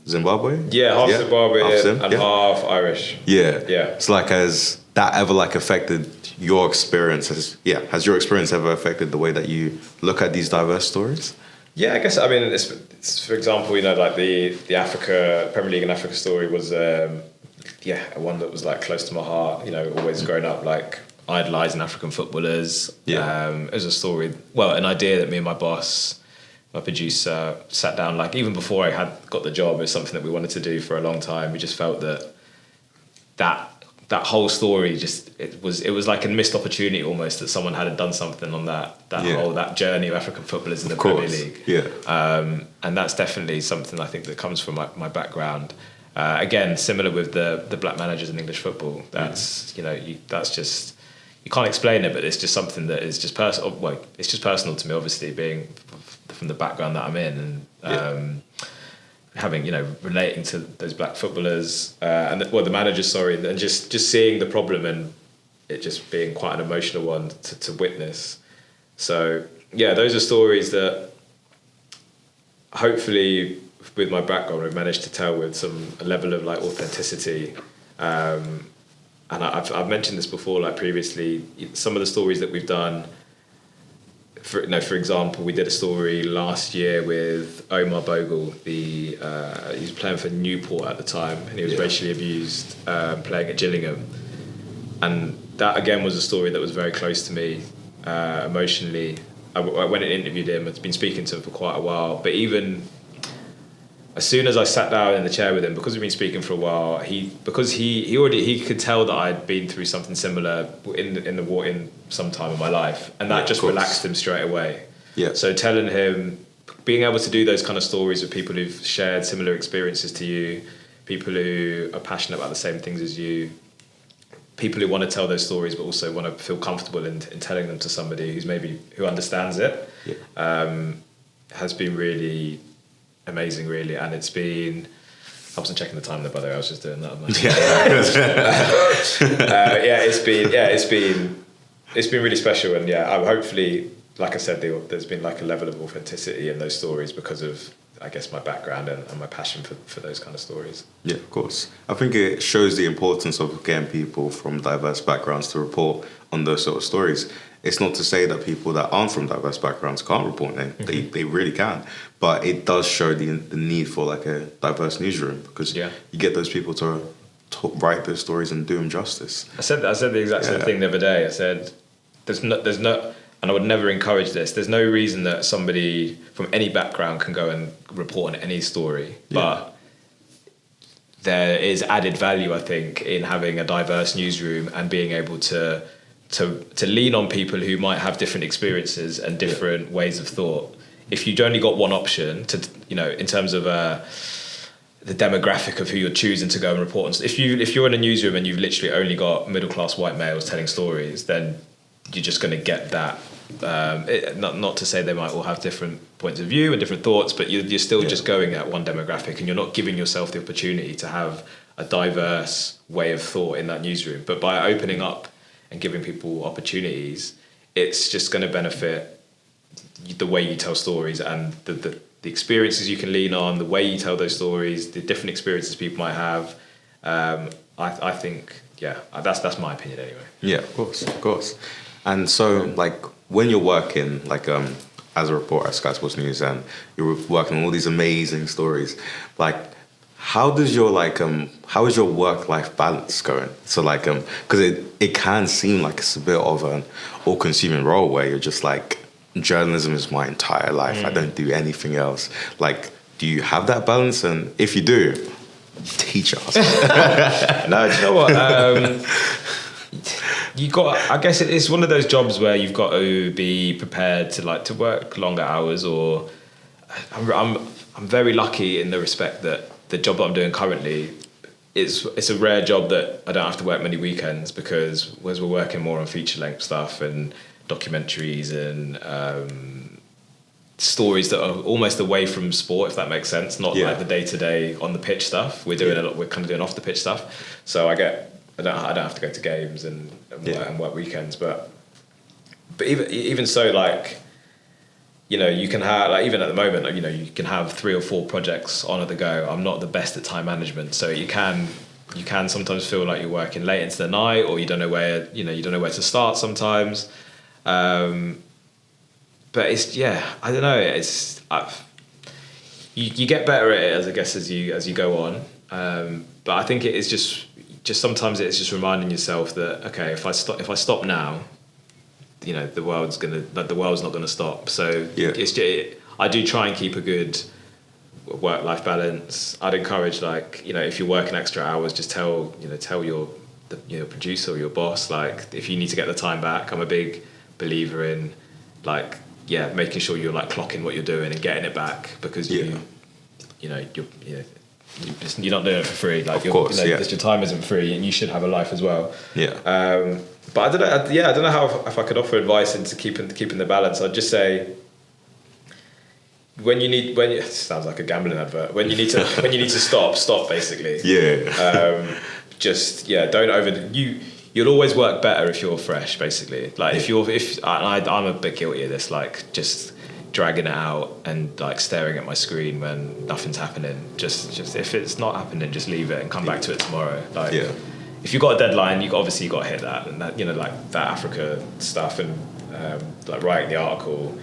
Zimbabwe. Yeah, half Zimbabwe and half Irish. Yeah, yeah. It's like, has that ever affected your experience? Has your experience ever affected the way that you look at these diverse stories? Yeah, I guess. I mean, it's for example, like the Africa Premier League and Africa story was. One that was close to my heart. Always growing up idolising African footballers. Yeah. It was a story, an idea that me and my boss, my producer, sat down. Even before I had got the job, it was something that we wanted to do for a long time. We just felt that whole story it was like a missed opportunity almost, that someone hadn't done something on that journey of African footballers in the Premier League. Yeah. And that's definitely something I think that comes from my background. Again, similar with the black managers in English football. That's that's just, you can't explain it, but it's just something that is just personal. Well, it's just personal to me, obviously, being from the background that I'm in, and having, relating to those black footballers the managers, sorry, and just seeing the problem and it just being quite an emotional one to witness. So yeah, those are stories that hopefully with my background I've managed to tell with a level of like authenticity. And I've mentioned this before, like previously, some of the stories that we've done. For example, we did a story last year with Omar Bogle. He was playing for Newport at the time, and he was racially abused playing at Gillingham. And that again was a story that was very close to me emotionally. I went and interviewed him. I'd been speaking to him for quite a while, but even as soon as I sat down in the chair with him, because we've been speaking for a while, he could tell that I'd been through something similar in the war in some time in my life, and that just relaxed him straight away. Yeah. So telling him, being able to do those kind of stories with people who've shared similar experiences to you, people who are passionate about the same things as you, people who want to tell those stories but also want to feel comfortable in telling them to somebody who understands it, has been really amazing, really. And it's been, I wasn't checking the time there, by the way, I was just doing that. It's been really special. And I'm hopefully, like I said, there's been like a level of authenticity in those stories because of, I guess, my background and my passion for those kind of stories. Yeah, of course. I think it shows the importance of getting people from diverse backgrounds to report on those sort of stories. It's not to say that people that aren't from diverse backgrounds can't report them. Mm-hmm. They really can. But it does show the need for like a diverse newsroom, because you get those people to write those stories and do them justice. I said the exact same thing the other day. I said, there's no, and I would never encourage this, there's no reason that somebody from any background can go and report on any story. But there is added value, I think, in having a diverse newsroom and being able to lean on people who might have different experiences and different ways of thought. If you've only got one option to, in terms of the demographic of who you're choosing to go and report on, if you're in a newsroom and you've literally only got middle-class white males telling stories, then you're just going to get that. Not to say they might all have different points of view and different thoughts, but you're still just going at one demographic, and you're not giving yourself the opportunity to have a diverse way of thought in that newsroom. But by opening up and giving people opportunities, it's just going to benefit the way you tell stories and the experiences you can lean on, the way you tell those stories, the different experiences people might have. I think, that's my opinion anyway. Yeah, of course. And so, like, when you're working, like, as a reporter at Sky Sports News, and you're working on all these amazing stories, like, how is your work-life balance going? So, like, because it can seem like it's a bit of an all-consuming role where you're just like, journalism is my entire life. I don't do anything else. Like, do you have that balance? And if you do, teach us. No, do you know what? I guess it's one of those jobs where you've got to be prepared to work longer hours. Or I'm very lucky in the respect that the job that I'm doing currently, it's a rare job that I don't have to work many weekends, because we're working more on feature length stuff and documentaries and stories that are almost away from sport, if that makes sense. Not like the day-to-day on the pitch stuff. We're doing we're kind of doing off the pitch stuff. So I don't have to go to games and work weekends, but even so, like, you can have, like, even at the moment, like, you can have 3 or 4 projects on at the go. I'm not the best at time management, so you can sometimes feel like you're working late into the night, or you don't know where to start sometimes. But it's I don't know. It's you get better at it as you go on. But I think it is just sometimes it's just reminding yourself that, okay, if I stop now, the world's not gonna stop. So I do try and keep a good work-life balance. I'd encourage, like, if you're working extra hours, just tell your producer or your boss, like, if you need to get the time back. I'm a big believer in, like, making sure you're, like, clocking what you're doing and getting it back, because you're not doing it for free. Like, your time isn't free, and you should have a life as well. But I don't know. I don't know if I could offer advice into keeping the balance. I'd just say, it sounds like a gambling advert. When you need to stop basically. Yeah. You'll always work better if you're fresh, basically. Like I'm a bit guilty of this, like just dragging it out and like staring at my screen when nothing's happening. Just if it's not happening, just leave it and come back to it tomorrow. Like if you've got a deadline, you got to hit that, and that, like that Africa stuff, and like writing the article,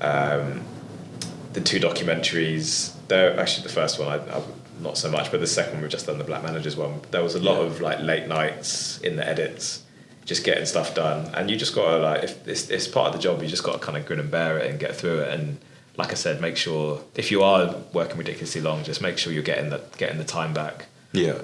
the 2 documentaries. They're actually the first one I not so much, but the second one we've just done, the Black Managers one. There was a lot of like late nights in the edits, just getting stuff done, and you just gotta like, if it's part of the job, you just gotta kind of grin and bear it and get through it. And like I said, make sure if you are working ridiculously long, just make sure you're getting the time back. Yeah,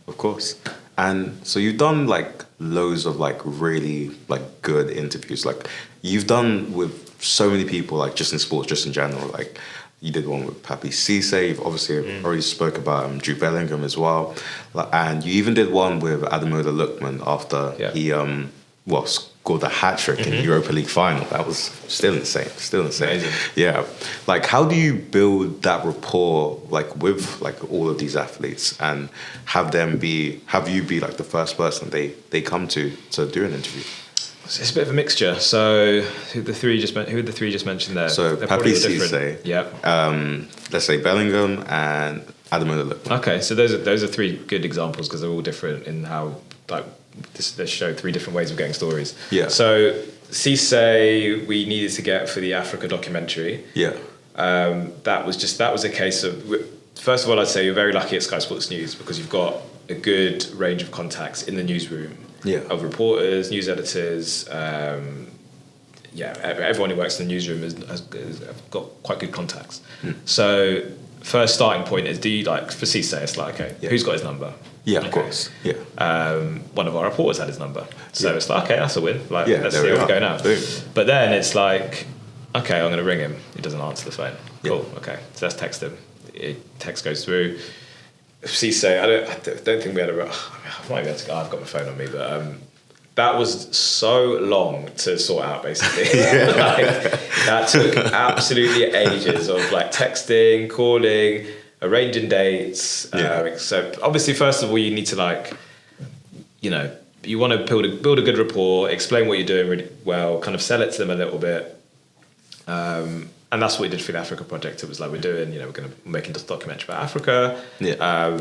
of course. And so you've done like loads of like really like good interviews. Like you've done with so many people, like just in sports, just in general. Like you did one with Papi Cisse. You've obviously already spoke about Jude Bellingham as well. And you even did one with Ademola Lookman after he scored a hat-trick in the Europa League final. That was still insane. Amazing. Yeah. Like how do you build that rapport like with like all of these athletes and have you be like the first person they come to do an interview? It's a bit of a mixture. So who the three just mentioned there? So Papi Cisse, yeah. Let's say Bellingham and Ademola Lookman. Okay, so those are 3 good examples because they're all different in how like they show 3 different ways of getting stories. Yeah. So Cisse we needed to get for the Africa documentary. Yeah. That was a case of, first of all, I'd say you're very lucky at Sky Sports News because you've got a good range of contacts in the newsroom. Yeah. Of reporters, news editors, everyone who works in the newsroom has got quite good contacts. So first starting point is, do you like, for Cisse, it's like, okay, who's got his number? Yeah, of course. Yeah. One of our reporters had his number. So it's like, okay, that's a win. Like, let's see where we go now. Boom. But then it's like, okay, I'm going to ring him. He doesn't answer the phone. Cool, okay. So let's text him. Text goes through. Cisse, I don't think we had I might be able to. I've got my phone on me, but that was so long to sort out. Basically, that took absolutely ages of like texting, calling, arranging dates. So obviously, first of all, you need to like, you want to build a good rapport, explain what you're doing really well, kind of sell it to them a little bit. And that's what we did for the Africa project. It was like, we're going to making this documentary about Africa. Yeah.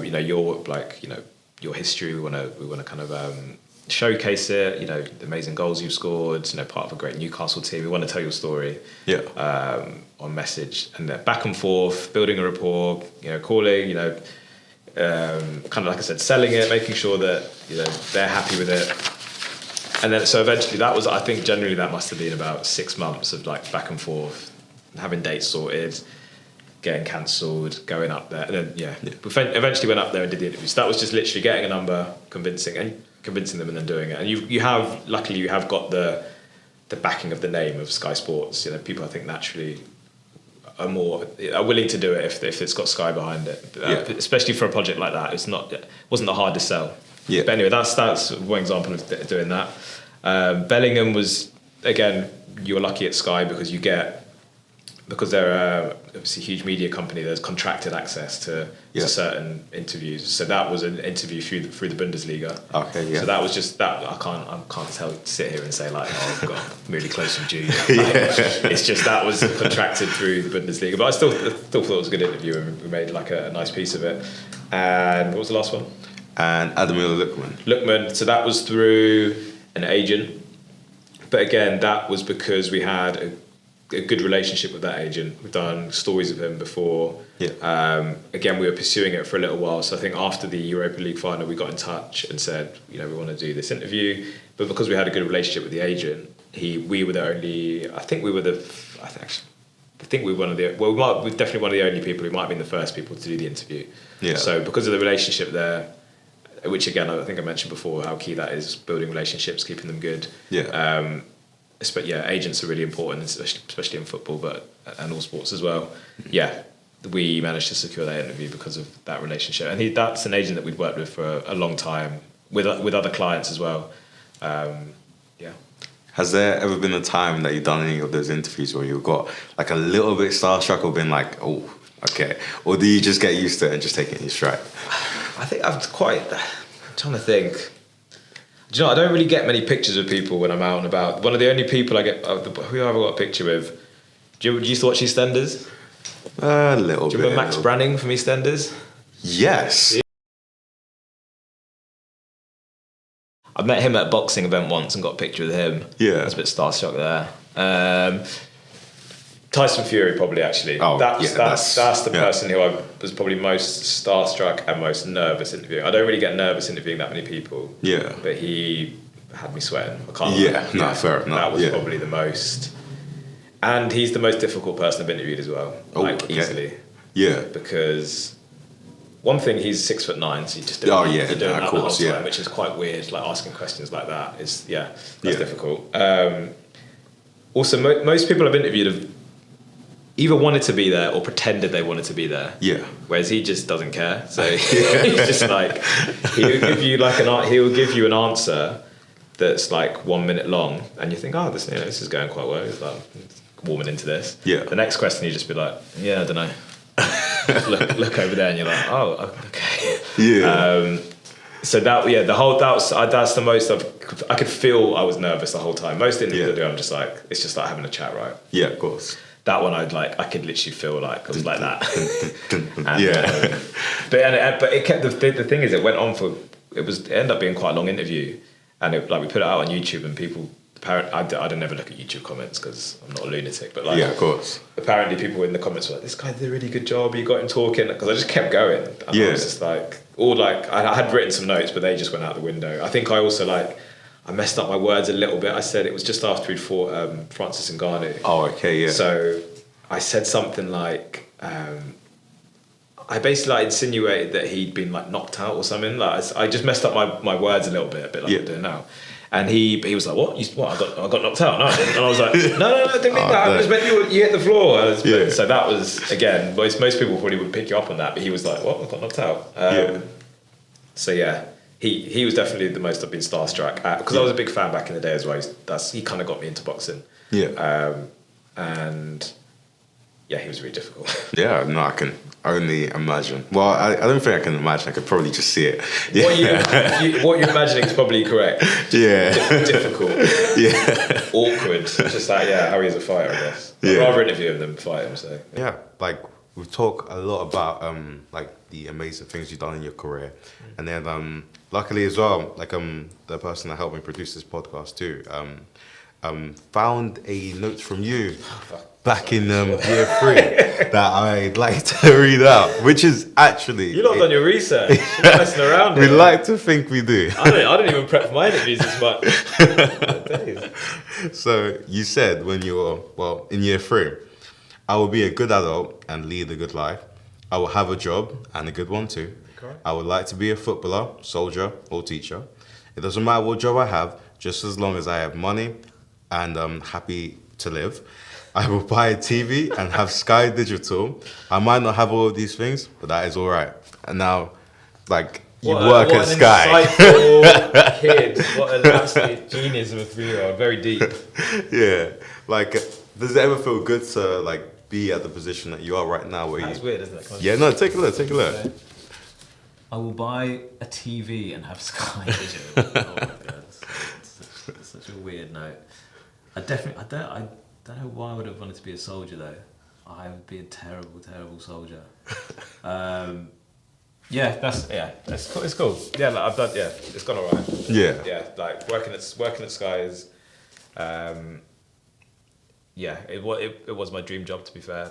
Your history. We want to kind of showcase it. The amazing goals you've scored. Part of a great Newcastle team. We want to tell your story. Yeah. On message, and then back and forth, building a rapport. Calling. Kind of like I said, selling it, making sure that they're happy with it. And then so eventually I think generally that must have been about 6 months of like back and forth, having dates sorted, getting cancelled, going up there, and then we eventually went up there and did the interview. So that was just literally getting a number, convincing them, and then doing it. And you have got the backing of the name of Sky Sports. People I think naturally are willing to do it if it's got Sky behind it. Especially for a project like that, it wasn't the hardest sell. Yeah. But anyway, that's one example of doing that. Bellingham was, again, you're lucky at Sky because they're obviously a huge media company. There's contracted access to certain interviews. So that was an interview through the Bundesliga. Okay, yeah. So that was just that. I can't sit here and say like, oh, I've got really close with Jude. It's just that was contracted through the Bundesliga. But I still thought it was a good interview, and we made like a nice piece of it. And what was the last one? And Ademola Lookman. So that was through an agent. But again, that was because we had a good relationship with that agent. We've done stories of him before. Yeah. Again, we were pursuing it for a little while. So I think after the Europa League final, we got in touch and said, we want to do this interview. But because we had a good relationship with the agent, we were the only. I think we were one of the. Well, we're definitely one of the only people who might have been the first people to do the interview. Yeah. So because of the relationship there, which again I think I mentioned before how key that is, building relationships, keeping them good. Yeah. Agents are really important, especially in football, and all sports as well. Yeah, we managed to secure that interview because of that relationship, and that's an agent that we'd worked with for a long time with other clients as well. Has there ever been a time that you've done any of those interviews where you got like a little bit starstruck or been like, oh, okay? Or do you just get used to it and just take it in your stride? I think I'm trying to think. Do you know, I don't really get many pictures of people when I'm out and about. One of the only people I get, who have I got a picture with? Do you used to watch EastEnders? A little bit. Do you remember Max Branning from EastEnders? Yes. I met him at a boxing event once and got a picture with him. Yeah. I was a bit starstruck there. Tyson Fury, probably, actually. Oh, that's the person who I was probably most starstruck and most nervous interviewing. I don't really get nervous interviewing that many people. Yeah. But he had me sweating. I can't lie. Fair enough. That was probably the most. And he's the most difficult person I've interviewed as well. Easily. Yeah. Because one thing, he's 6'9", so you just doing that the whole time, yeah. which is quite weird. Like asking questions like that is that's difficult. Also, most people I've interviewed have either wanted to be there or pretended they wanted to be there. Yeah. Whereas he just doesn't care. So he's just like, he'll give you an answer that's like 1 minute long, and you think, oh, this is going quite well. He's like warming into this. Yeah. The next question, you just be like, yeah, I don't know. look over there, and you're like, oh, okay. Yeah. So that's the most I could feel I was nervous the whole time. Most interviews I do, I'm just like, it's just like having a chat, right? Yeah, of course. That one I could literally feel like I was like that. Yeah. But it kept the thing is, it went on it ended up being quite a long interview, and we put it out on YouTube, and people. I don't never look at YouTube comments because I'm not a lunatic, but yeah, of course. Apparently people in the comments were like, this guy did a really good job, you got him talking, because I just kept going. And I was just like, I had written some notes, but they just went out the window. I think I also I messed up my words a little bit. I said it was just after he'd fought Francis Ngannou. Oh, okay, yeah. So I said something like, I basically insinuated that he'd been knocked out or something. I just messed up my words a little bit like I'm doing now. And he was like, what? I got knocked out? No, I didn't. And I was like, no, I didn't mean that. I just meant you hit the floor. So that was, again, most people probably would pick you up on that, but he was like, what? I got knocked out. So yeah, he was definitely the most I've been starstruck at, because I was a big fan back in the day as well. He kind of got me into boxing. Yeah. And yeah, he was really difficult. Yeah, no, I can only imagine. Well, I don't think I can imagine. I could probably just see it. Yeah. What you're imagining is probably correct. Yeah. Difficult. Yeah. Awkward. Just how he is a fighter, I guess. I'd rather interview him than fight him. So yeah, we talk a lot about the amazing things you've done in your career, and then luckily as well, the person that helped me produce this podcast too, found a note from you back in year 3 that I'd like to read out, which is actually... You lot done your research. You're not messing around We here. like to think we do. I don't even prep for my interviews as much. So you said when you were, in year 3, I will be a good adult and lead a good life. I will have a job, and a good one too. Correct. I would like to be a footballer, soldier, or teacher. It doesn't matter what job I have, just as long as I have money and I'm happy to live. I will buy a TV and have Sky Digital. I might not have all of these things, but that is all right. And now, you work at Sky. Insightful kid. What an absolute genius of a 3-year-old. Very deep. Yeah. Does it ever feel good to, be at the position that you are right now? That's weird, isn't it? Yeah, no, take a look. Okay. I will buy a TV and have Sky Digital. Oh my God. That's such a weird note. I don't know why I would have wanted to be a soldier though. I would be a terrible, terrible soldier. It's cool. Yeah, I've done. Yeah, it's gone alright. Yeah. Working at Sky is, it was my dream job, to be fair.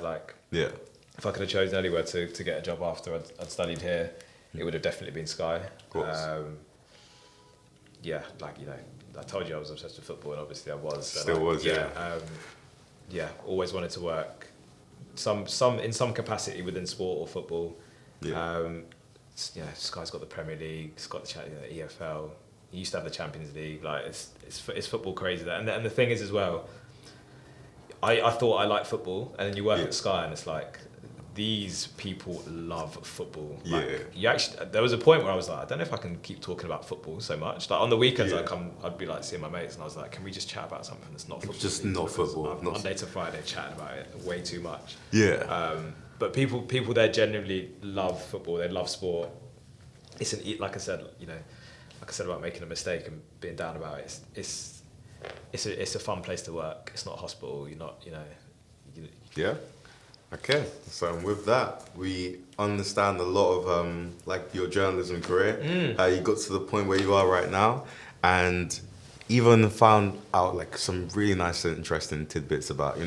Yeah. If I could have chosen anywhere to get a job after I'd studied here, it would have definitely been Sky. Of course. I told you I was obsessed with football, and obviously I was. So Still was, yeah. Always wanted to work in some capacity within sport or football. Yeah. Sky's got the Premier League, it's got the EFL. You used to have the Champions League. It's football crazy there. And the thing is as well, I thought I liked football, and then you work at Sky, and it's these people love football. Yeah. Like, you actually, there was a point where I was like, I don't know if I can keep talking about football so much. Like on the weekends, I'd be like seeing my mates, and I was like, can we just chat about something that's not football? Just not football. I'm Monday to Friday chatting about it way too much. Yeah. But people there genuinely love football. They love sport. It's like I said, like I said about making a mistake and being down about it. It's a fun place to work. It's not a hospital. You're not, Yeah. Okay. So with that, we understand a lot of like your journalism career, how you got to the point where you are right now, and even found out like some really nice and interesting tidbits about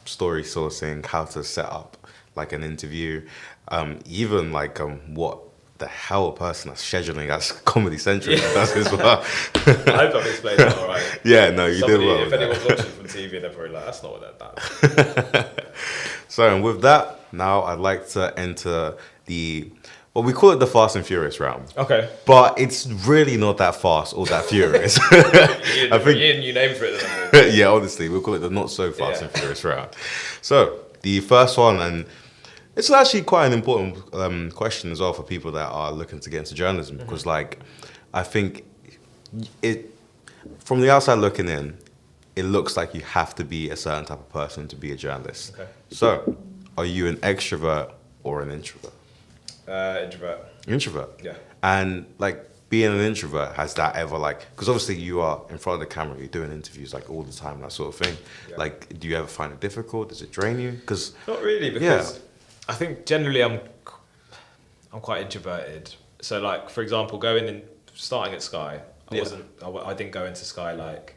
story sourcing, how to set up like an interview, even like what the hell a person that's scheduling at Comedy Central does as well. I hope I've explained that all right. Yeah, no, you did well. If anyone's watching from TV, they're probably like, that's not what that. So, and with that, now I'd like to enter we call it the Fast and Furious round. Okay. But it's really not that fast or that furious. I think you named for it. Yeah, honestly, we'll call it the not so fast and furious round. So, the first one, and it's actually quite an important question as well for people that are looking to get into journalism, because like, I think from the outside looking in, it looks like you have to be a certain type of person to be a journalist. Okay. So, are you an extrovert or an introvert? Introvert. Introvert? Yeah. And like, being an introvert, has that ever because obviously you are in front of the camera, you're doing interviews like all the time, that sort of thing. Yeah. Like, do you ever find it difficult? Does it drain you? Because not really, because I think generally I'm quite introverted. So like, for example, starting at Sky, I didn't go into Sky like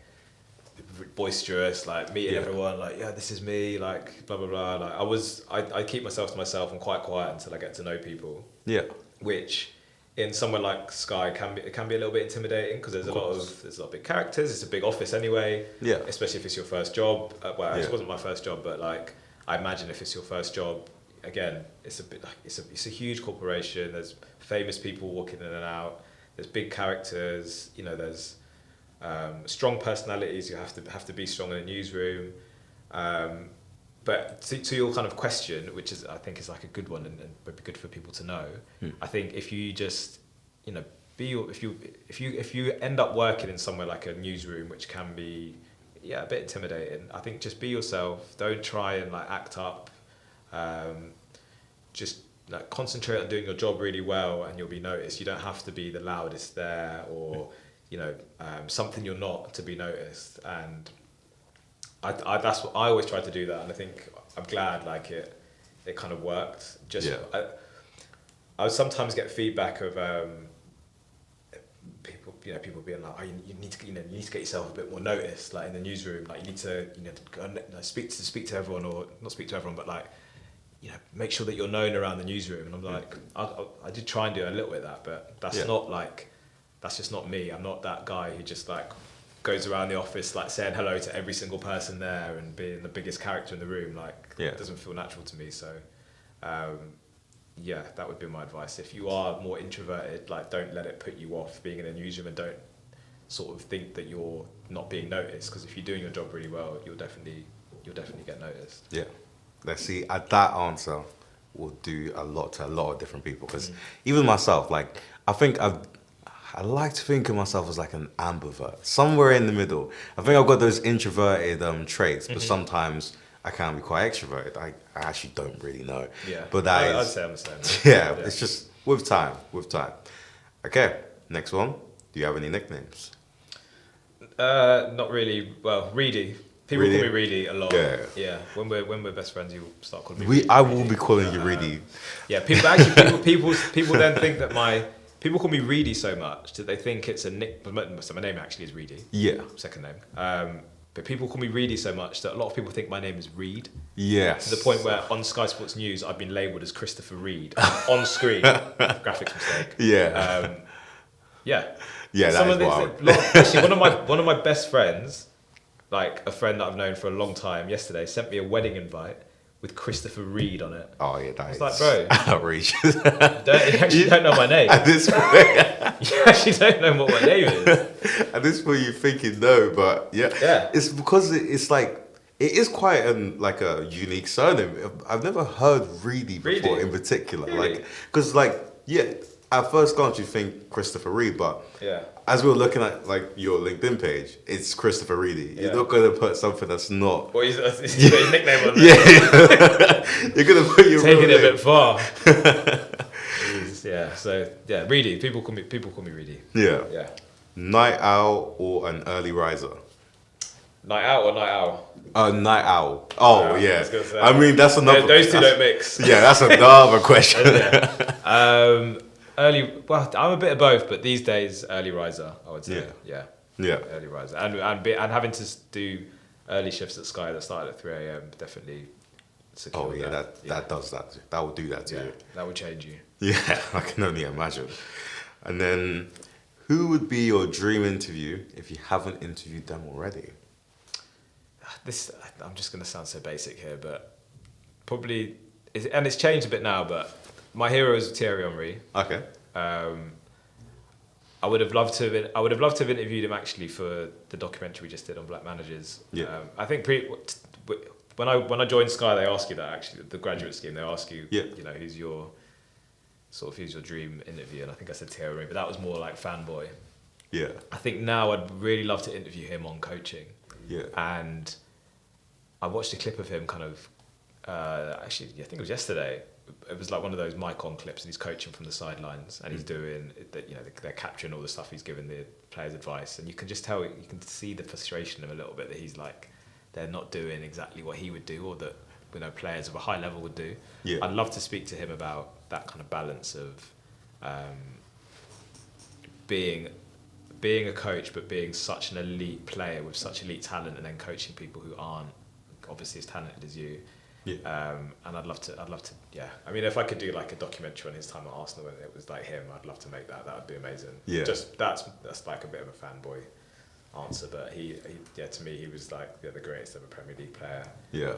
boisterous, like meeting everyone, like this is me, like blah blah blah. Like I keep myself to myself and quite quiet until I get to know people. Yeah. Which in somewhere like Sky can be a little bit intimidating, because there's a lot of big characters. It's a big office anyway. Yeah. Especially if it's your first job. Well, it wasn't my first job, but like I imagine if it's your first job, again, it's a huge corporation. There's famous people walking in and out. There's big characters. There's strong personalities. You have to be strong in a newsroom. But to your kind of question, which I think is like a good one and would be good for people to know. I think if you just if you end up working in somewhere like a newsroom, which can be a bit intimidating, I think just be yourself. Don't try and like act up. Just like concentrate on doing your job really well, and you'll be noticed. You don't have to be the loudest there or something you're not to be noticed. And that's what I always try to do that, and I think I'm glad like it kind of worked. I would sometimes get feedback of people being like, you need to get yourself a bit more noticed, like in the newsroom, like you need to go and speak to everyone, or not speak to everyone, but like make sure that you're known around the newsroom. And I'm like, I did try and do a little bit of that, but that's just not me. I'm not that guy who just like goes around the office like saying hello to every single person there and being the biggest character in the room. Like, it doesn't feel natural to me. So, that would be my advice. If you are more introverted, like don't let it put you off being in a newsroom, and don't sort of think that you're not being noticed. Because if you're doing your job really well, you'll definitely get noticed. Yeah. Let's see. That answer will do a lot to a lot of different people. Because even myself, like I think I like to think of myself as like an ambivert, somewhere in the middle. I think I've got those introverted traits, but sometimes I can be quite extroverted. I actually don't really know. Yeah, but I'd say I'm the same. Yeah, it's just with time. Okay, next one. Do you have any nicknames? Not really. Well, Reidy. People call me Reidy a lot. Yeah. When we're best friends, you start calling me Reidy. I will be calling you Reidy. Yeah. People then think that people call me Reidy so much that they think it's a nick. So my name actually is Reidy. Yeah. Second name. But people call me Reidy so much that a lot of people think my name is Reed. Yes. To the point where on Sky Sports News, I've been labelled as Christopher Reed on screen. Graphics mistake. Yeah. Yeah. That is wild. Actually, one of my best friends, like a friend that I've known for a long time, yesterday sent me a wedding invite with Christopher Reed on it. Oh yeah, that is like, bro, outrageous. You actually don't know my name. At this point, you actually don't know what my name is. At this point, you're thinking no, but yeah. It's because it's like It is quite like a unique surname. I've never heard Reedy before Reedy? in particular. Really? Like, because yeah, at first glance you think Christopher Reed, but Yeah. as we were looking at like your LinkedIn page, it's Christopher Reedy. You're Yeah. not going to put something that's not. Well, he's got his nickname on there. Yeah, you're going to put your Taking real it a name. bit far. Yeah. So yeah, Reedy. People call me Reedy. Yeah. Yeah. Night owl or an early riser? Night out or night owl? A night owl. Oh, I yeah. was gonna say. I mean, that's another. Those two don't mix. Yeah, that's another question. Early. Well, I'm a bit of both, but these days, early riser. I would say. Yeah. Yeah. Yeah. Early riser, and having to do early shifts at Sky that started at 3 a.m. definitely. Oh yeah, that does that. That will do that to you. That would change you. Yeah, I can only imagine. And then, who would be your dream interview if you haven't interviewed them already? I'm just going to sound so basic here, but probably, and it's changed a bit now, but my hero is Thierry Henry. Okay. I would have loved to have interviewed him actually for the documentary we just did on Black Managers. Yeah. I think when I joined Sky, they ask you that actually, the graduate scheme, they ask you, you know, who's your dream interview, and I think I said Thierry Henry, but that was more like fanboy. Yeah. I think now I'd really love to interview him on coaching. Yeah. And I watched a clip of him kind of, actually, I think it was yesterday. It was like one of those mic on clips, and he's coaching from the sidelines, and he's doing, you know, they're capturing all the stuff he's giving the players advice, and you can just tell, you can see the frustration in him a little bit that he's like, they're not doing exactly what he would do, or that, you know, players of a high level would do. Yeah. I'd love to speak to him about that kind of balance of being a coach, but being such an elite player with such elite talent, and then coaching people who aren't obviously as talented as you. Yeah. And I'd love to, yeah. I mean, if I could do like a documentary on his time at Arsenal and it was like him, I'd love to make that. That would be amazing. Yeah. Just that's like a bit of a fanboy answer, but he yeah, to me he was like the greatest ever Premier League player. Yeah.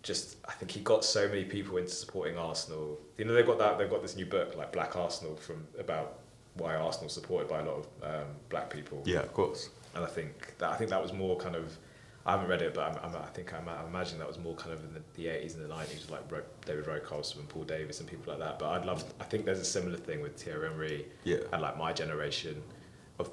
Just I think he got so many people into supporting Arsenal. You know, they've got this new book like Black Arsenal about why Arsenal's supported by a lot of black people. Yeah, of course. And I think that was more kind of, I haven't read it, but I imagine that was more kind of in the 80s and the 90s, like David Rockhurst and Paul Davis and people like that. But I think there's a similar thing with Thierry Henry and like my generation of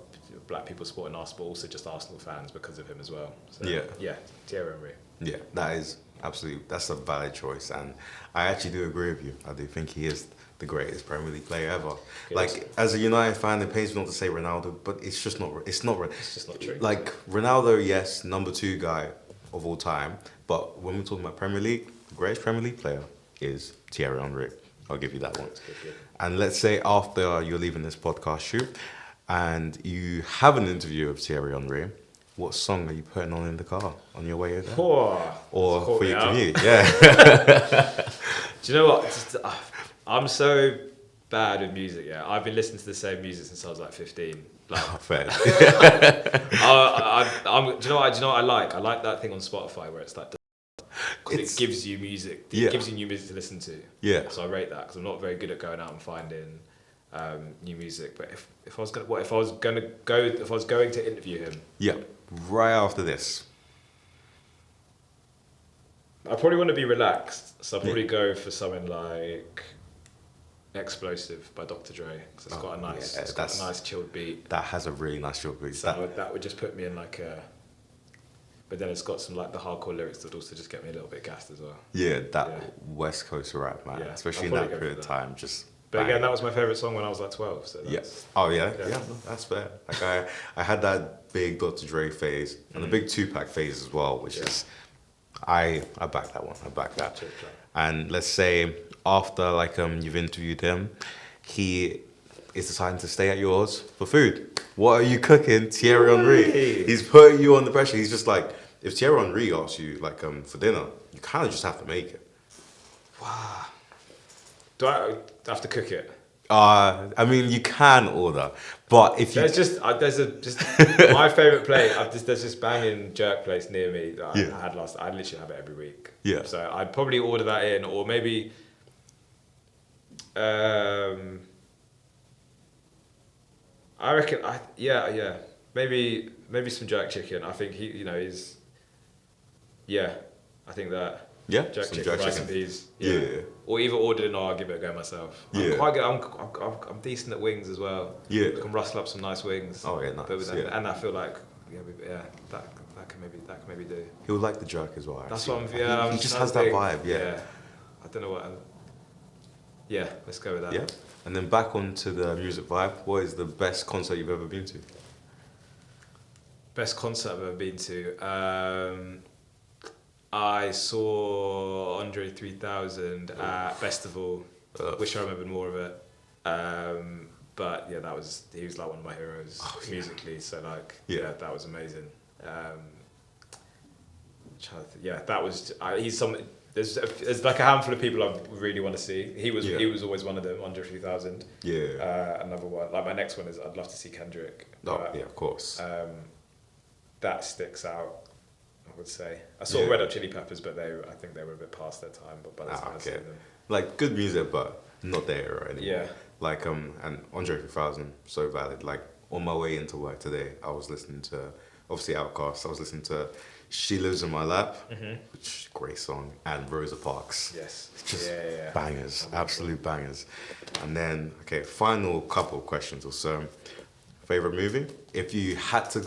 black people supporting Arsenal, but also just Arsenal fans because of him as well. So, yeah, Thierry Henry. Yeah, that is absolutely, that's a valid choice, and I actually do agree with you. I do think he is the greatest Premier League player ever. Good. Like, as a United fan, it pains me not to say Ronaldo, but it's just not. It's just not true. Like Ronaldo, yes, number 2 guy of all time, but when we're talking about Premier League, the greatest Premier League player is Thierry Henry. I'll give you that one. Good. And let's say after you're leaving this podcast shoot, and you have an interview of Thierry Henry, what song are you putting on in the car on your way there? Or for your commute? Yeah. Do you know what? I'm so bad with music. Yeah, I've been listening to the same music since I was like 15. Like, Fair. do you know what I like? I like that thing on Spotify where it's like, it gives you music. It gives you new music to listen to. Yeah. So I rate that because I'm not very good at going out and finding new music. But if I was going to interview him, Yeah. Right after this. I probably want to be relaxed, so I'll probably go for something like Explosive by Dr. Dre, because it's got a nice chilled beat. That has a really nice short beat. So that would just put me in like a... But then it's got some like the hardcore lyrics that would also just get me a little bit gassed as well. Yeah, West Coast rap, man. Yeah, especially in that period of time. But again, that was my favourite song when I was like 12. So Oh yeah, no, that's fair. Like I had that big Dr. Dre phase and the big Tupac phase as well, which is I back that one. I back that. And let's say after like you've interviewed him, he is deciding to stay at yours for food. What are you cooking, Thierry Henry? He's putting you on the pressure. He's just like, if Thierry Henry asks you like for dinner, you kind of just have to make it. Wow. Do I have to cook it? I mean, you can order, but if you... There's my favourite place, there's this banging jerk place near me that I had last, I literally have it every week. Yeah. So I'd probably order that in, or maybe... I reckon, maybe some jerk chicken. I think he's Yeah, I think that. Yeah, Jerk some chicken, jerk rice chicken. and peas. Yeah. Or either ordered it or I'll give it a go myself. Yeah. I'm quite good. I'm decent at wings as well. Yeah. I can rustle up some nice wings. Oh yeah, nice. But with Yeah. and I feel like that can maybe do. He'll like the jerk as well. That's actually. what I'm. He just has that vibe. Yeah. I don't know what. Yeah, let's go with that. Yeah. And then back onto the music vibe. What is the best concert you've ever been to? Best concert I've ever been to. I saw Andre 3000 at Festival. Wish I remembered more of it. But yeah, he was like one of my heroes musically. So like, yeah, that was amazing. That was. There's like a handful of people I really want to see. He was always one of them. Andre 3000. Yeah. Another one. Like my next one is I'd love to see Kendrick. Oh yeah, of course. That sticks out. I would say I saw Red Hot Chili Peppers, but I think they were a bit past their time. But by the time I saw them, like good music, but not their era anymore. Yeah. Like and Andre 3000, so valid. Like on my way into work today, I was listening to obviously Outkast. I was listening to She Lives in My Lap, which is a great song, and Rosa Parks. Yes. Just bangers, absolute bangers. And then final couple of questions or so. Favorite movie? If you had to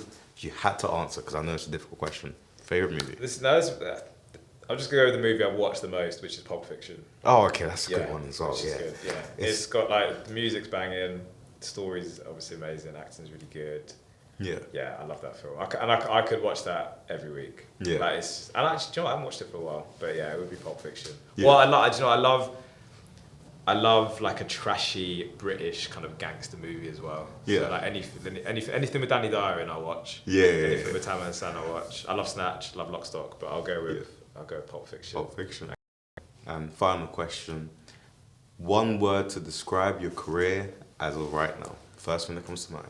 answer, because I know it's a difficult question. Favorite movie? I'm just gonna go with the movie I've watched the most, which is Pulp Fiction. Oh, okay, that's a good one as well. Yeah, good. Yeah, it's got like the music's banging, the story's obviously amazing, acting's really good. Yeah, I love that film. I could watch that every week. Yeah, like and actually, do you know what? I haven't watched it for a while, but yeah, it would be Pulp Fiction. Yeah. Well, I love like a trashy British kind of gangster movie as well. Yeah. So like anything with Danny Dyer in, I'll watch. Yeah. Anything with Tam and San, I'll watch. I love Snatch, love Lock, Stock, but I'll go with Pulp Fiction. Pulp Fiction. And final question: one word to describe your career as of right now. First thing that comes to mind.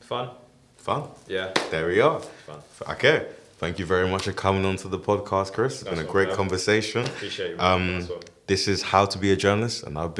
Fun. Fun. Yeah. There we are. Fun. Okay. Thank you very much for coming onto the podcast, Chris. It's been a great conversation. Appreciate you. This is How to Be a Journalist, and I've been